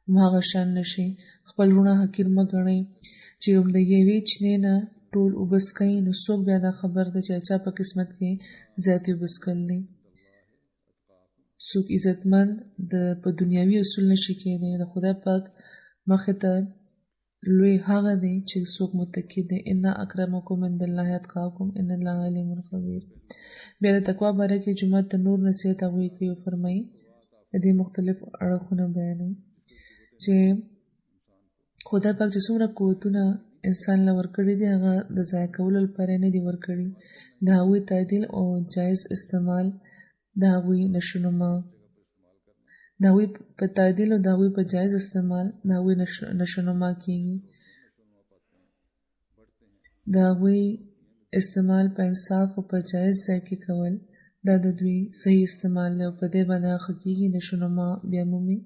هماغه شان نه شي. خپل وروڼه حقیر مه ګڼئ چې د یوې چینې نه ټول اوبه څښئ، نو څوک بیا دا خبر ده چې چا په قسمت کې زیاتې اوبه څښل دي. څوک عزتمند په دنیاوي اصول نشي کېدی. د خدای پاک مخې ته لوی هغه دی چې څوک متقي دی. ان اکرمکم عند الله اتقاکم ان الله علیم خبیر. بیا د تقوا باره کې جومات ته نور نصیحت هغوی کوي او فرمایي د دې مختلف اړخونه بیانوي چې خدای پاک چې څومره قوتونه انسان له ورکړي دي هغه د ضایع کولو لپاره نه دي ورکړي. د هغوی تعدیل او جایز استعمال، د هغوی نشونما، د هغوی په تعدیل او د هغوی په جایز استعمال د هغوی نشونما کېږي. د هغوی استعمال په انصاف او په جایز ځای کې کول دا د دوی صحیح استعمال دی، او په دې باندې هغه ښه کېږي، نشونما بیا مومي،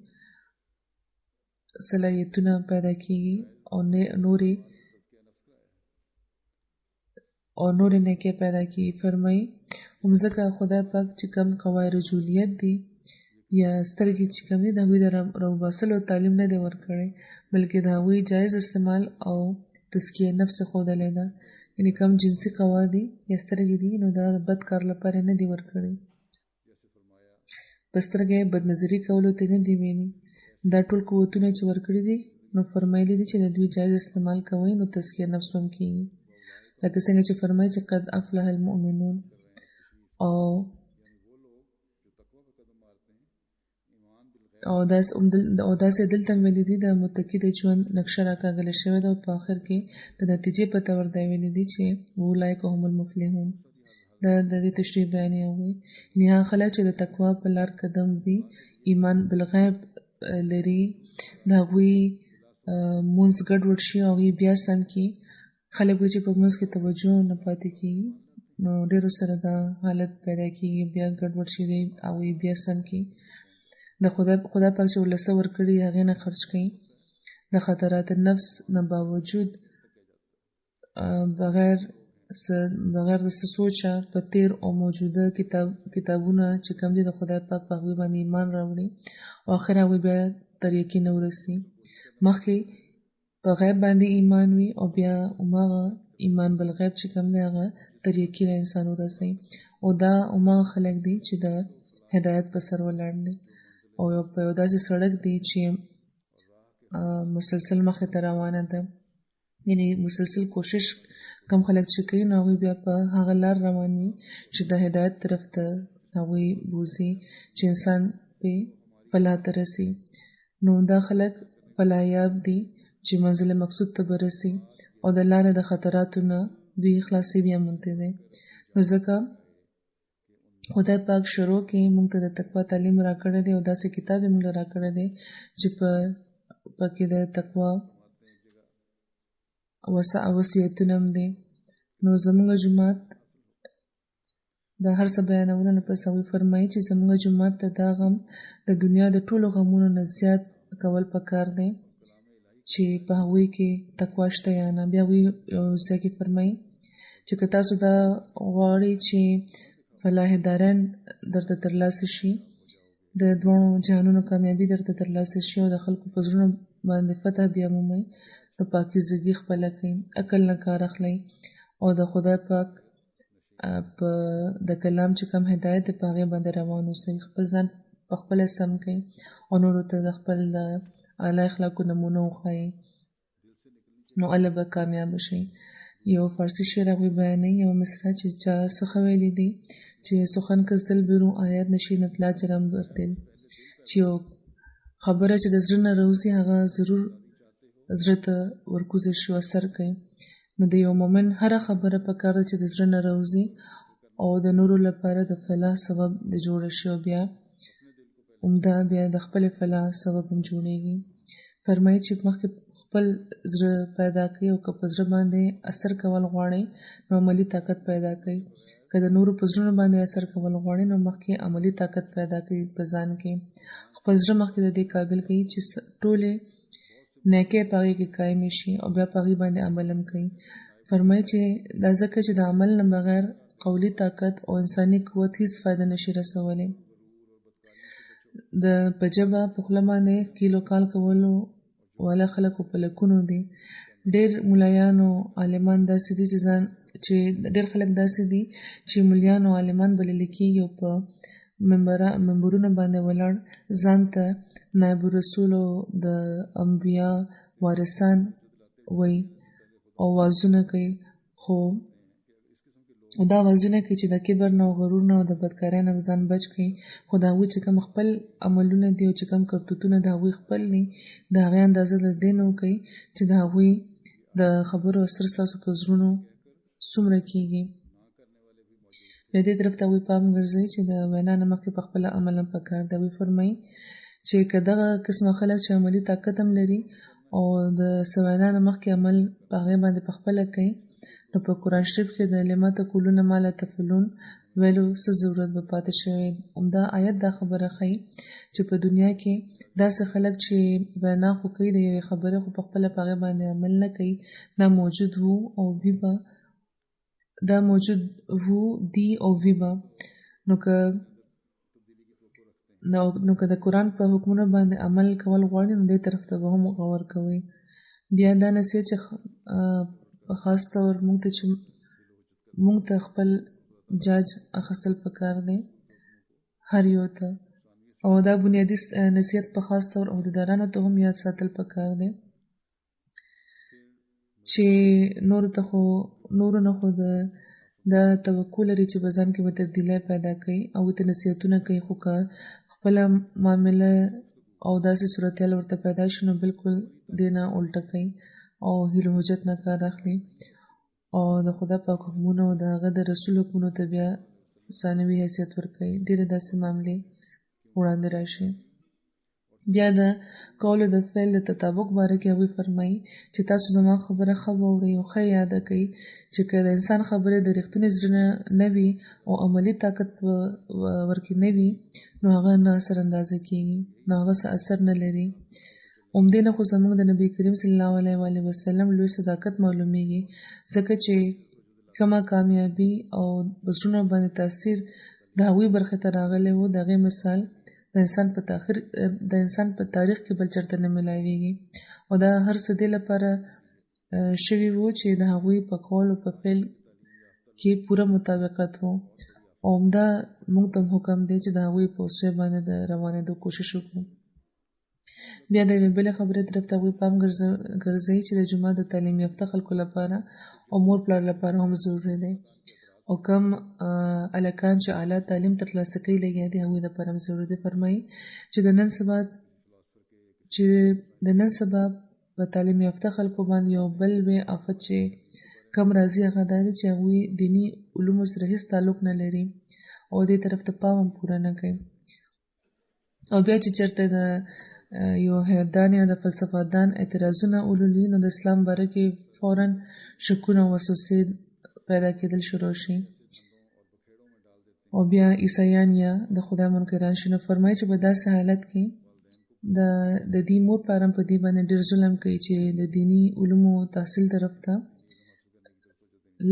صلاحیتونه پیدا کېږي او نورې نیکۍ پیدا کېږي. فرمایي همځکه خدای پاک چې کوم قواعد رجولیت دي یا سترګې چې کوم دي د هغوی د راوباسلو تعلیم نه دی ورکړی، بلکې د هغوی جایز استعمال او تزکیه نفس ښودلی ده. یعنې کوم جنسي قواعد دي یا سترګې دي نو دا بد کار لپاره نه دي ورکړی. په سترګه یې بدنظري کولو ته نه دي ویلي. دا ټول قوتونه چې ورکړي دي نو فرمایلی دي چې د دوی جایز استعمال کوئ نو تزکیه نفس هم کیږي، لکه څنګه چې فرمایي چې قد افلح المؤمنون. او داسې دلته ویلي دي د متقي د ژوند نقشه راکاږل شوې ده او په آخر کې د نتیجې په تور دا ویلي دي چې اولئک هم المفلحون. دا د دې تشریح بیانوي، یعنې هغه خلک چې د تقوا په لار قدم دي، ایمان بالغیب لري، د هغوی مونځ ګډوډ شي او هغوی بیا سم کړي. خلک چې په مونځ کې توجه نه پاتې کېږي نو ډېرو سره دا حالت پیدا کېږي، بیا ګډوډ شي هغوی بیا سم کړي. د خدای پاک چې ولله څه ورکړي هغې نه خرج کړي، د خطرات نفس نه باوجود بغیر د څه سوچه په تیر او موجوده کتابونه چې کوم دي د خدای پاک په هغوی باندې ایمان راوړي او آخر هغوی بیا تر یقین نه ورسي. مخکې په غیب باندې ایمان وي او بیا هماغه ایمان بالغیب چې کوم دی هغه تر یقین انسان ورسوي، او دا هماغه خلک دي چې د هدایت په سر ولاړ دي او په یو داسې سړک دی چې مسلسل مخې ته روانه ده. یعنې مسلسل کوشش کم خلک چې کوي نو هغوی بیا په هغه لار روان وي چې د هدایت طرف ته هغوی بوځي چې انسان پې فلاح ته رسي. نو دا خلک فلاحیاب دي چې منزل مقصود ته به رسي او د لارې د خطراتو نه دوی خلاصي بیا مونته دی. نو ځکه خدای پاک شروع کې موږ ته د تقوا تعلیم راکړی دی او داسې کتاب یې موږ له راکړی دی چې پکې د تقوا وصیتونه هم دی. نو زموږ جومات د هر څه بیانولو نه پس هغوی فرمایي چې زموږ جومات ته دا غم د دنیا د ټولو غمونو نه زیات کول پکار دی چې په هغوی کې تقوا شته یا نه. بیا هغوی یو ځای کې فرمایي چې که تاسو دا غواړئ چې فلاح دارین درته ترلاسه شي، د دواړو جهانونو کامیابي درته ترلاسه شي او د خلکو په زړونو باندې فتح بیا مومئ، نو پاکیزګي خپله کړئ، عقل نه کار اخلئ او د خدای پاک په د کلام چې کوم هدایت دی په هغې باندې روان اوسئ، خپل ځان په خپله سم کړئ او نورو ته د خپل اعلی اخلاقو نمونه وښایئ، نو هله به کامیابه شئ. یو فارسی شعر هغوی بیانوي، یو مصرع چې چا څخه ویلی دی چې سخن کز دل برو آید نشین اطلاع جرم بر دل، چې یو خبره چې د زړه نه راوځي هغه ضرور زړه ته ورکوزه شي او اثر کوي. نو د یو مؤمن هره خبره پکار ده چې د زړه نه راوځي او د نورو لپاره د فلاح سبب د جوړه شي او بیا عمده بیا د خپل فلاح سبب هم جوړیږي. فرمایي چې مخکې خپل زړه پیدا کوي او که په زړه باندې اثر کول غواړئ نو عملي طاقت پیدا کوي، که د نورو په زړونو باندې اثر کول غواړئ نو مخکې عملي طاقت پیدا کوي په ځان کې، خپل زړه مخکې د دې قابل کوي چې ټولې نیکۍ په هغې کې قایمې شي او بیا په هغې باندې عمل هم کوي. فرمایي چې دا ځکه چې د عمل نه بغیر قولي طاقت او انساني قوت هیڅ فایده نشي رسولی. د په ژبه په خوله باندې کیلو کال کولو والا خلکو په لکونو دي. ډېر ملایان او عالمان داسې دي چې ډېر خلک داسې دي چې ملیان او عالمان بللی کېږي او په منبرونو باندې ولاړ ځان ته نایب رسول او د انبیا وارثان وایي او وعظونه کوي، خو دا وعظونه کوي چې د کبر نه او غرور نه او د بدکارۍ نه ځان بچ کړي، خو د هغوی چې کوم خپل عملونه دي او چې کوم کرتوتونه د هغوی خپل دي د هغې اندازه د دې نه وکوي چې د هغوی د خبرو اثر ستاسو په زړونو څومره کېږي. بیا دې طرف ته هغوی پام ګرځوي چې د وینا نه مخکې په خپله عمل هم پکار دی. هغوی فرمایي چې که دغه قسمه خلک چې عملي طاقت هم لري او د څه وینا نه مخکې عمل په هغې باندې پخپله کوي نو په قرآن شریف کې د لما تقولون ما لا تفعلون ویلو څه ضرورت به پاتې شوی. همدا آیت دا خبره ښیي چې په دنیا کې داسې خلک چې وینا خو کوي د یوې خبرې خو پخپله په هغې باندې عمل نه کوي، دا موجود وو او وي به، دا موجود وو دي او وي به. نو که د قرآن په حکمونو باندې عمل کول غواړي نو دې طرف ته به هم غور کوئ. بیا دا نصیحت چې په خاص طور موږ ته خپل جاج اخیستل پکار دی هر یو ته، او دا بنیادي نصیحت په خاص طور عهدهدارانو ته هم یاد ساتل پکار دی چې نورو نه خو د توقع لري چې په ځان کې به تبدیلی پیدا کوي او ورته نصیحتونه کوي، خو که خپله معامله او داسې صورتحال ورته پیدا شي نو بالکل دې نه الټه کوي او هیله حجت نه کار اخلي او د خدای پاک حکمونه او د هغه د رسول حکمونو ته بیا ثانوي حیثیت ورکوي. ډېرې داسې معاملې وړاندې راشي. بیا د قول د فعل د تطابق باره کې هغوی فرمایي چې تاسو زما خبره ښه واورئ او ښه یاده کړئ چې که د انسان خبرې د رښتونې زړه نه وي او عملي طاقت ورکې نه وي نو هغه نه اثر اندازه کېږي، نو هغه څه اثر نه لري. همدې نه خو زموږ د نبي کریم صلی الله علیه وسلم لوی صداقت معلومیږي، ځکه چې کومه کامیابي او بزرونه باندې تاثیر د هغوی برخې ته راغلی و، د هغې مثال د انسان په تاریخ کې بل چېرته نه میلاویږي او دا هر څه دې لپاره شوي وو چې د هغوی په قول او په فعل کې پوره مطابقت و او همدا موږ ته حکم دی چې د هغوی په اصول باندې د روانېدو کوشش وکړو. بیا د یوې بلې خبرې طرف ته هغوی پام ګرځوي چې د جومات د تعلیم یافته خلکو لپاره او مور پلار لپاره هم ضروري دی او کم هلکان چې اعلی تعلیم ترلاسه کوي لګیا دي هغوی لپاره هم ضروري دی. فرمایي چې د نن سبا په تعلیم یافته خلکو باندې یو بل لوی آفت چې کم راځي هغه دا دی چې هغوی دیني علومو سره هېڅ تعلق نه لري او دې طرف ته پام هم پوره نه کوي او بیا چې چېرته د یو هیئتدان یا د فلسفهدان اعتراضونه ولولي نو د اسلام باره کې فوراً شکونه او وسوسې پیدا کېدل شروع شي او بیا عیسایان یا د خدای منکران شي. نو فرمایي چې په داسې حالت کې د دې مور پلار هم په دې باندې ډېر ظلم کوي چې د دیني علومو تحصیل طرف ته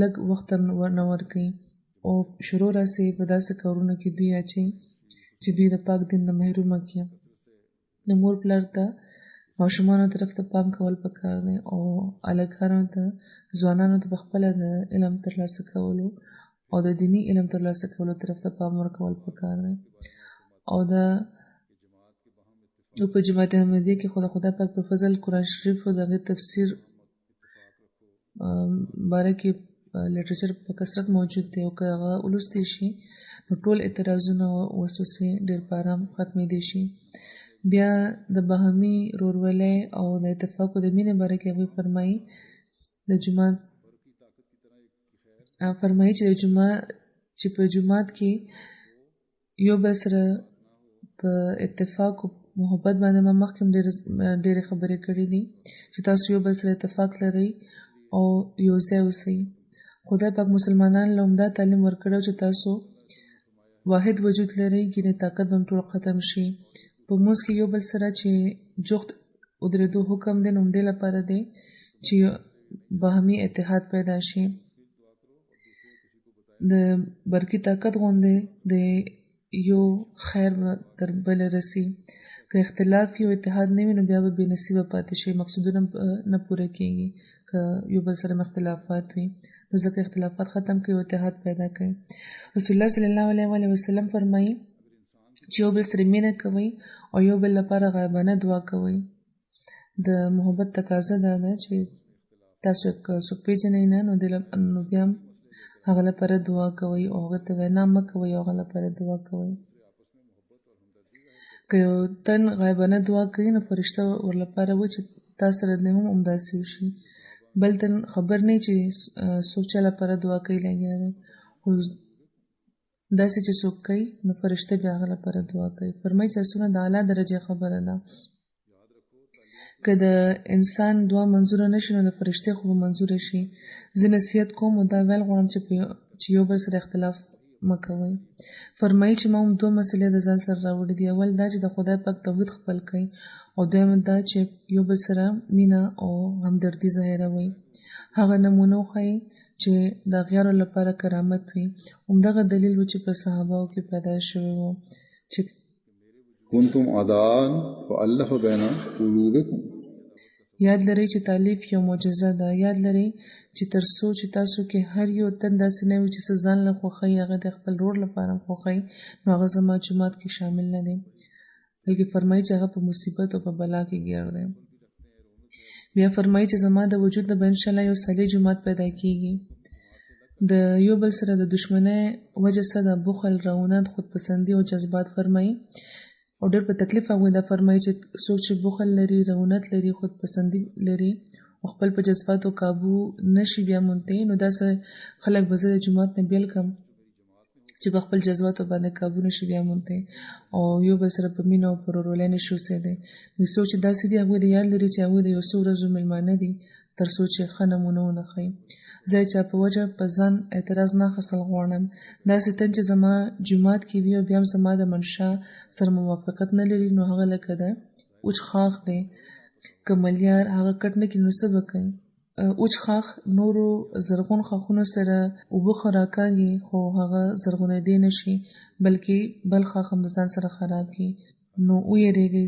لږ وخت نه ورکوي او شروع راسي په داسې کارونو کې دوی اچي چې دوی د پاک دین نه محرومه کړي. د مور پلار ته ماشومانو طرف ته پام کول پکار دی او هلکانو ته ځوانانو ته پخپله د علم ترلاسه کولو او د دیني علم ترلاسه کولو طرف ته پام ورکول پکار دی او په جماعت احمدیه کې خدای پاک په فضل قرآن شریف او د هغې تفسیر باره کې لټریچر په کثرت موجود دی او که هغه ولوستی شي نو ټول اعتراضونه او وسوسې ډېر په ارام ختمېدی شي. بیا د باهمي ورورولۍ او د اتفاق او د مینې باره کې هغوی فرمایي چې په جومات کې یو بل سره په اتفاق او محبت باندې ما مخکې هم ډېرې خبرې کړې دي چې تاسو یو بل سره اتفاق لرئ او یو ځای اوسئ. خدای پاک مسلمانان له همدا تعلیم ورکړی چې تاسو واحد وجود لرئ، ګینې طاقت به هم ټول ختم شي. په مونځ کې یو بل سره چې جغد ودرېدو حکم دی نو همدې لپاره دی چې باهمي اتحاد پیدا شي. د برقي طاقت غوندې د یو خیر تر بله رسي. که اختلاف یو اتحاد نه وي نو بیا به بې نصیبه پاتې شي، مقصودونه نه پوره کېږي که یو بل سره اختلافات وي نو ځکه اختلافات ختم کوي او اتحاد پیدا کوي. رسول الله صلی الله علیه وسلم فرمایي چې یو بل سره مینه کوئ او یو بل لپاره غایبانه دعا کوئ. د محبت تقاضا دا ده چې تاسو که څوک پېژنئ نه نو بیا هم هغه لپاره دعا کوئ او هغه ته وینا مه کوئ او هغه لپاره دعا کوئ. که یو تن غایبانه دعا کوي نو فرشته ورلپاره و چې تا سره دې هم همداسې وشي. بل تن خبر نه چې څوک چا لپاره دعا کوي لګیا دی، خو داسې چې څوک کوي نو فرشته بیا هغه لپاره دعا کوي. فرمایي چې اسونه د اعلی درجې خبره ده. که د انسان دعا منظوره نشي نو د فرشتې خو به منظوره شي. زه نصیحت کوم او دا ویل غواړم چې یو بل سره اختلاف مه کوئ. فرمایي چې ما هم 2 مسئلې د ځان سره راوړي دي. اول دا چې د خدای پاک توحید خپل کړئ او دویم دا چې یو بل سره مینه او همدردي ظاهروئ. هغه نمونه وښایي چې د اغیارو لپاره کرامت وي. همدغه دلیل و چې په صحابهو کې پیدا شوی و چې کنتم اعداء فالف بین قلوبکم. یاد لرئ چې تالیف یو معجزه ده. یاد لرئ چې تر څو چې تاسو کې هر یو تن داسې نه وي چې څه ځان له خوښوي هغه د خپل ورور لپاره هم خوښوي نو هغه زما جومات کې شامل نه دی، بلکې فرمایي چې هغه په مصیبت او په بلا کې ګیر دی. بیا فرمایي چې زما د وجود نه به انشاءالله یو صالح جومات پیدا کیږي. د یو بل سره د دشمنۍ وجه څه ده؟ بخل، رعونت، خودپسندي او جذبات فرمایي. او ډېر په تکلیف هغوی دا فرمایي چې څوک چې بخل لري، رعونت لري، خودپسندي لري او خپل په جذباتو قابو نشي بیا مونتی، نو داسې خلک به زه د جومات نه بیل کړم چې په خپل جذباتو باندې قابو نشي بیا مونتی او یو بل سره په مینه او په ورورولۍ نشي اوسېدی. نو څوک چې داسې دي هغوی د یاد لري چې هغوی د یو څو ورځو میلمانه دي تر څو چې ښه نمونه ونه ښیي. زه چا په وجه په ځان اعتراض نه اخیستل غواړم. داسې تن چې زما جومات کې وي او بیا هم زما د منشا سره موافقت نه لري، نو هغه لکه د اوچ خاښ دی. که ملیار هغه کټ نه کړي نو څه به کوي؟ اوچ خاښ نورو زرغون خاښونو سره اوبه ښه راکاږي، خو هغه زرغونېدی نه شي، بلکې بل خاښ هم د ځان سره خراب کړي. نو ویرېږئ،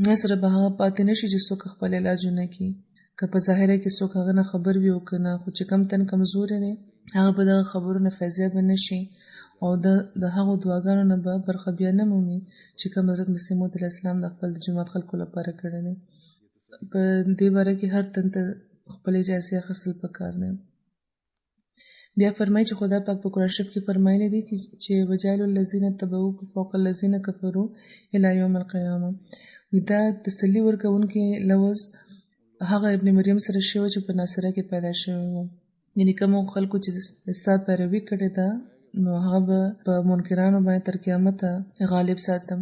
نه سره به هغه پاتې نه شي چې څوک خپل علاج ونه کړي. که په ظاهره کې څوک هغه نه خبر وي او که نه، خو چې کم تن کمزوری دی هغه په دغه خبرو نه فیضیات به نه شي او د هغو دعاګانو نه به برخه بیا نه مومي چې کوم حضرت مسیح موعود علیه السلام د خپل جومات خلکو لپاره کړی دی. په دې باره کې هر تن ته خپل اجازې اخیستل پکار دی. بیا فرمایي چې خدای پاک په قرآن شریف کې فرمایلی دی چې وجعلوا الذین اتبعوه فوق الذین کفروا الی یوم القیامه. دا تسلي ورکوونکی لفظ هغه ابن مریم سره شوی چې په ناصره کې پیدا شوی و، یعنې کومو خلکو چې د ستا پیروي کړې ده نو هغه به په منکرانو باندې تر قیامته غالب ساتم.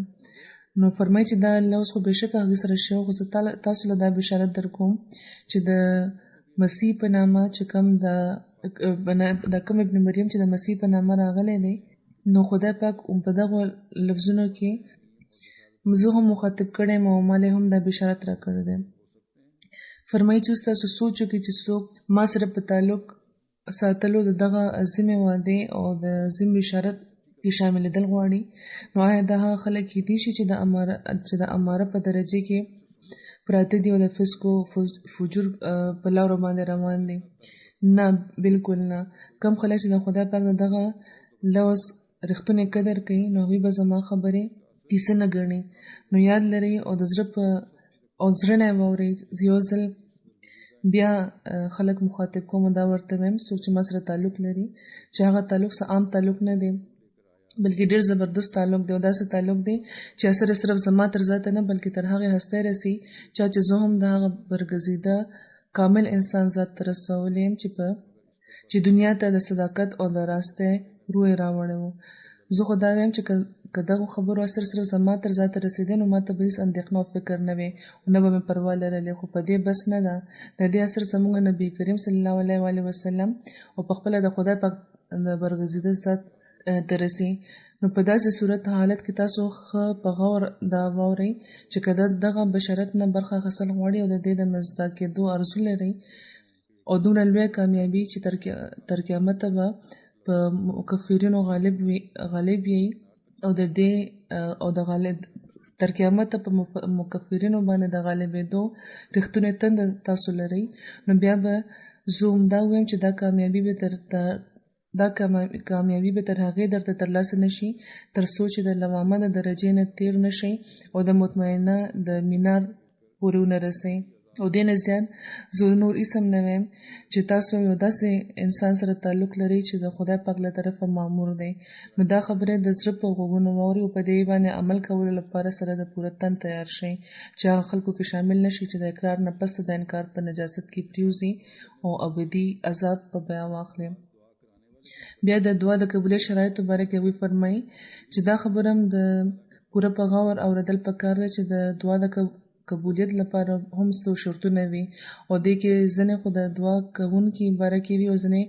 نو فرمایي چې دا لفظ خو بېشکه هغې سره شوی، خو زه تاسو له دا بشارت در کوم چې د مسیح په نامه چې کوم د کوم ابن مریم چې د مسیح په نامه راغلی دی، نو خدای پاک په دغو لفظونو کې زه هم مخاطب کړی یم او ما له هم دا بشارت را کړی دی. فرمایي چې اوس تاسو سوچ وکړئ چې څوک ما سره په تعلق ساتلو د دغه عظیمې وعدې او د عظیم بشارت کې شاملېدل غواړي، نو آیا دا هغه خلک کیدای شي چې د اماره په درجه کې پراته دي او د فسق او فجور په لارو باندې روان دي؟ نه، بالکل نه. کم خلک چې د خدای پاک د دغه لفظ رښتونې قدر کوي نو هغوی به زما خبرې کیسه نه ګڼي. نو یاد لرئ او د زړه نه یې واورئ. یو ځل بیا خلک مخاطب کوم دا ورته وایم څوک چې ما سره تعلق لري چې هغه تعلق څه عام تعلق نه دی، بلکې ډېر زبردست تعلق دی او داسې تعلق دی چې اثر صرف زما تر ذاته نه بلکې تر هغې هستۍ رسي چا چې زه هم د هغه برګزیده کامل انسان ذات ته رسولی یم چې دنیا ته د صداقت او د راستۍ روح یې راوړی و. زه خو دا وایم چې که دغو خبرو اثر صرف زما تر ذاته رسېدی نو ما ته به هېڅ اندېښنه او فکر نه وي او نه به مې پروا لرلې، خو په دې بس نه ده. د دې اثر زموږ نبي کریم صلی الله علیه وسلم او په خپله د خدای پاک د برګزیده ذات ته رسي. نو په داسې صورت حالت کې تاسو ښه په غور دا واورئ چې که دغه بشارت نه برخه اخیستل غواړي او د دې د مزدا کېدو آرزو لرئ او دومره لویه کامیابي چې تر قیامته به په مکفرینو غالب یې او د دې او د غالب تر قیامته په مکفرینو باندې د غالبېدو رښتونې تنده تاسو لرئ، نو بیا به زه همدا ووایم چې دا کامیابي به تر هغې درته ترلاسه نه شي تر څو چې د لوامه د درجې نه تېر نه شئ او د مطمئنه د مینار پورې ونه رسئ. او دې نه زیات زه نور هېڅ هم نه وایم چې تاسو یو داسې انسان سره تعلق لرئ چې د خدای پاک له طرفه مامور دی. نو دا خبرې د زړه په غوږونو واورئ او په دې باندې عمل کولو لپاره سره د پوره تن تیار شئ چې هغه خلکو کې شامل نه شي چې د اقرار نه پس د انکار په نجاست کې پریوزي او ابدي عذاب په بیا واخلي. بیا د دعا د قبولۍ شرایطو باره کې هغوی فرمایي چې دا خبره هم د پوره په غور اورېدل پکار دی چې د دعا د قبولیت لپاره هم څو شرطونه وي او دې کې ځینې خو د دعا کوونکي باره کې وي او ځینې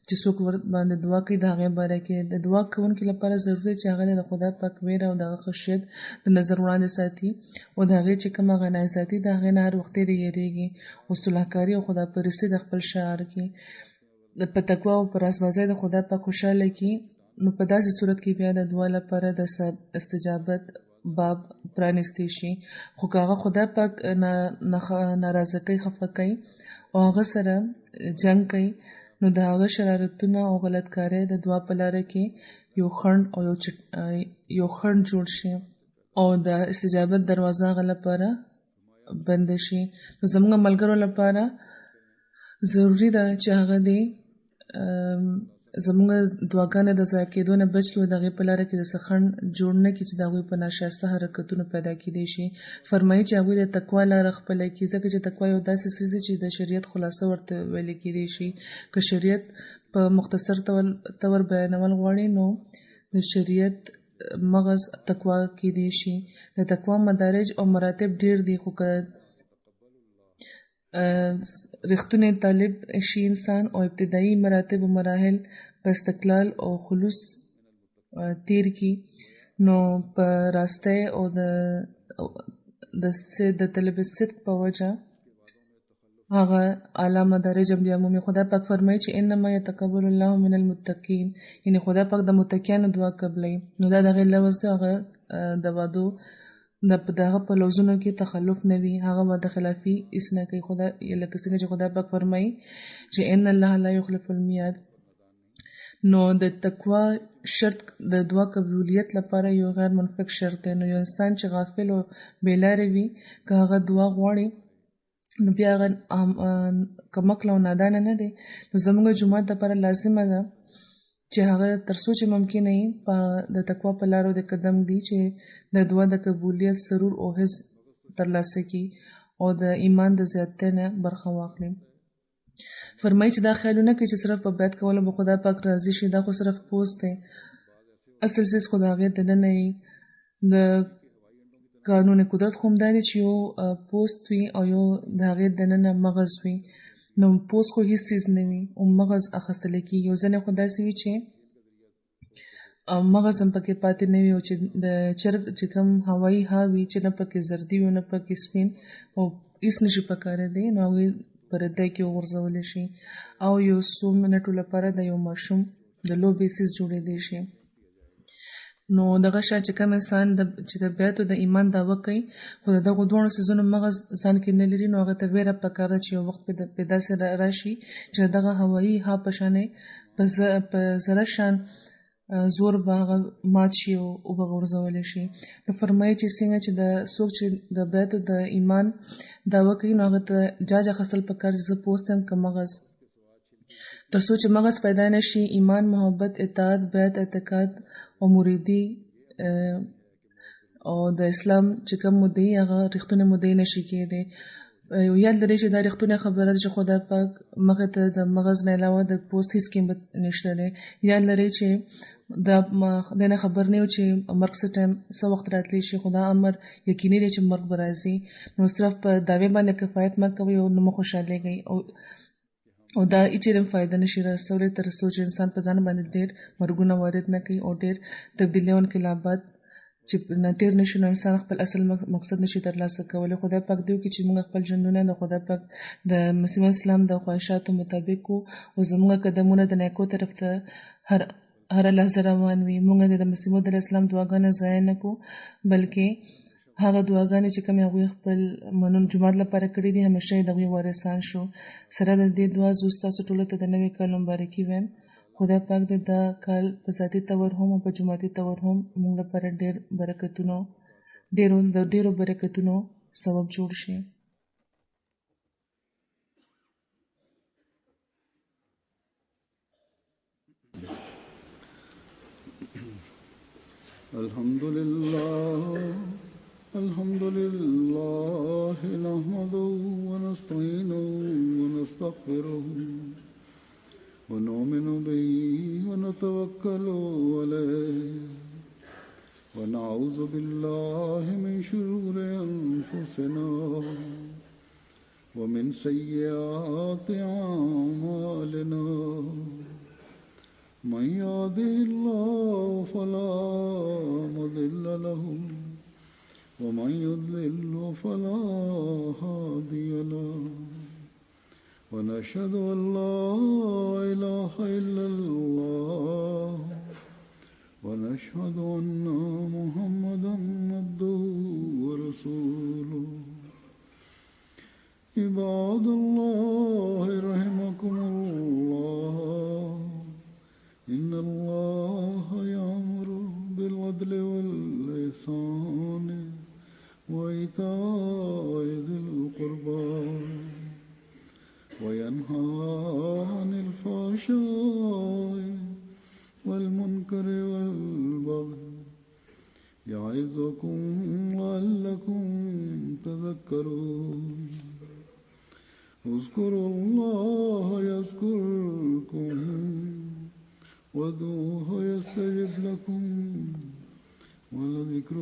چې څوک باندې دعا کوي د هغې باره کې. د دعا کوونکي لپاره ضروري دی چې هغه د خدای پاک ویره او د هغه خشیت د نظر وړاندې ساتي او د هغې چې کوم هغه نایزاتي د هغې نه هر وختې د یېرېږي او صلحکاري او خداپرستي د خپل شعار کې په تقوا او په رازبازۍ د خدای پاک خوشحاله کړي. نو په داسې صورت کې بیا د دعا لپاره د استجابت باب پرانیستی شي. خو که هغه خدای پاک ناراضه کوي، خفه کوي او هغه سره جنګ کوي نو د هغه شرارتونه او غلطکارۍ د دعا په لاره کې یو خنډ جوړ شي او د استجابت دروازه هغه لپاره بند شي. نو زموږ ملګرو لپاره ضروری ده چې هغه دې زموږ دعاګانې د ضایع کېدو نه بچ کړي او د هغې په لاره کې د څه خنډ جوړ نه کړي چې د هغوی په ناشایسته حرکتونو پیدا کیدی شي. فرمایي چې هغوی د تقوا لاره خپله کړي، ځکه چې تقوا یو داسې څیز دی چې د شریعت خلاصه ورته ویل کیدی شي. که شریعت په مختصر طور بیانول غواړي نو د شریعت مغز تقوا کیدی شي. د تقوا مدارج او مراتب ډیر دي، خو که رښتونی طالب شي انسان او ابتدایي مراتب و مراحل په استقلال او خلوص تیر کی نو په راستۍ او د طلب صدق په وجه هغه اعلی مدارج بیا مومي. خدای پاک فرمایي چې انما يتقبل الله من المتقين، یعنی خدای پاک د متقینو دعا قبلوي. نو دا دغه لفظ دی، هغه د وعدو دغه په لفظونو کې تخلف نه وي، هغه وعده خلافي هیڅ نه کوي. خدای لکه څنګه چې خدای پاک فرمایي چې ان الله لا يخلف الميعاد. نو د تقوا شرط د دعا قبولیت لپاره یو غیر منفک شرط دی. نو یو انسان چې غافل او بېلارې وي که هغه دعا غواړي نو بیا هغه کمکله او نادانه نه دی. نو زموږ جومات دپاره لازمه ده چې هغه تر څو چې ممکنه وي د تقوا په لارو د قدم دی چې د دعا د قبولیت سرور او حس ترلاسه کړي او د ایمان د زیاتۍ نه برخه واخلي. فرمایي چې دا خیالونه کوي چې صرف په بیعت کولو به خدای پاک راضي شي، دا خو صرف پوسټ دی. اصل څیز خو د هغې دننه یې د قانون قدرت خو همدا دی چې یو پوسټ وي او یو د هغې دننه مغز وي. نو پوسټ خو هیڅ څیز نه وي او مغز اخیستلی کېږي. یو ځینې خو داسې وي چې مغز هم پکې پاتې نه وي او چې د چرګ چې کوم هوایي ها وي چې نه پکې زردي وي نه پکې سپین او هیڅ نشي پکارېدی، نو هغوی په ردی کې وغورځولی شي او یو څو منټو لپاره د یو ماشوم د لوبې څیز جوړېدی شي. نو دغه شان چې کوم انسان چې د بیعت او د ایمان دعوه کوي خو د دغو دواړو څیزونو مغز ځان کې نه لري، نو هغه ته ویره پکار ده چې یو وخت پې داسې راشي چې دغه هوایي ها په شانې په زره شان زور به هغه مات شي او به غورځولی شي. نو فرمایي چې څنګه چې د څوک چې د بیعت او د ایمان دعوه کوي نو هغه ته جاج اخیستل پکار چې زه پوسټ یم که مغز. تر څو چې مغز پیدا نه شي ایمان، محبت، اطاعت، بیعت، اعتقاد او مریدي او د اسلام چې کوم مدعي هغه رښتونی مدعي نشي کېدی. یاد لرئ چې دا رښتونې خبره ده چې خدای پاک مخې ته د مغز نه علاوه د پوسټ هیڅ قیمت نشته دی. یاد لرئ چې دا نه خبر نه یو چې مرګ څه ټایم څه وخت راتلی شي، خو دا امر یقیني دی چې مرګ به راځي. نو صرف په دعوې باندې کفایت مه کوئ او نه مه خوشحالېږئ او دا هیڅ هم فایده نشي رسولی تر څو چې انسان په ځان باندې ډېر مرګونه وارد نه کوي او ډېر تبدیلي او انقلابات چې نه تېر نشي نو انسان خپل اصل مقصد نشي ترلاسه کولی. خدای پاک دې وکړي چې موږ خپل ژوندونه د خدای پاک د مسیح اسلام د خواهشاتو مطابق او زموږ قدمونه د نیکو طرف ته هره لحظه روان وي. موږ د مسیح موعود علیه السلام دعاګانې ضایع نه کړو، بلکې هغه دعاګانې چې کومې هغوی خپل جومات لپاره کړي دي همیشه یې د هغوی وارثان شو. سره د دې دعا زه ستاسو ټولو ته د نوي کال مبارکي وایم. خدای پاک دې دا کال په ذاتي طور هم او په جوماتي طور هم موږ لپاره ډېرو برکتونو سبب جوړ شي. الحمد لله نحمده ونستعينه ونستغفره ونؤمن به ونتوكل عليه ونعوذ بالله من شرور أنفسنا ومن سيئات أعمالنا. من يهده الله فلا مضل له ومن يضلل فلا هادي له ونشهد أن لا إله إلا الله ونشهد أن محمدا عبده ورسوله. عباد الله رحمكم الله إن الله يأمر بالعدل والإحسان وإيتاء ذي القربى وينهى عن الفحشاء والمنكر والبغي يعظكم لعلكم تذكرون اذكروا الله يذكركم وادعوه يستجب لكم ولذكر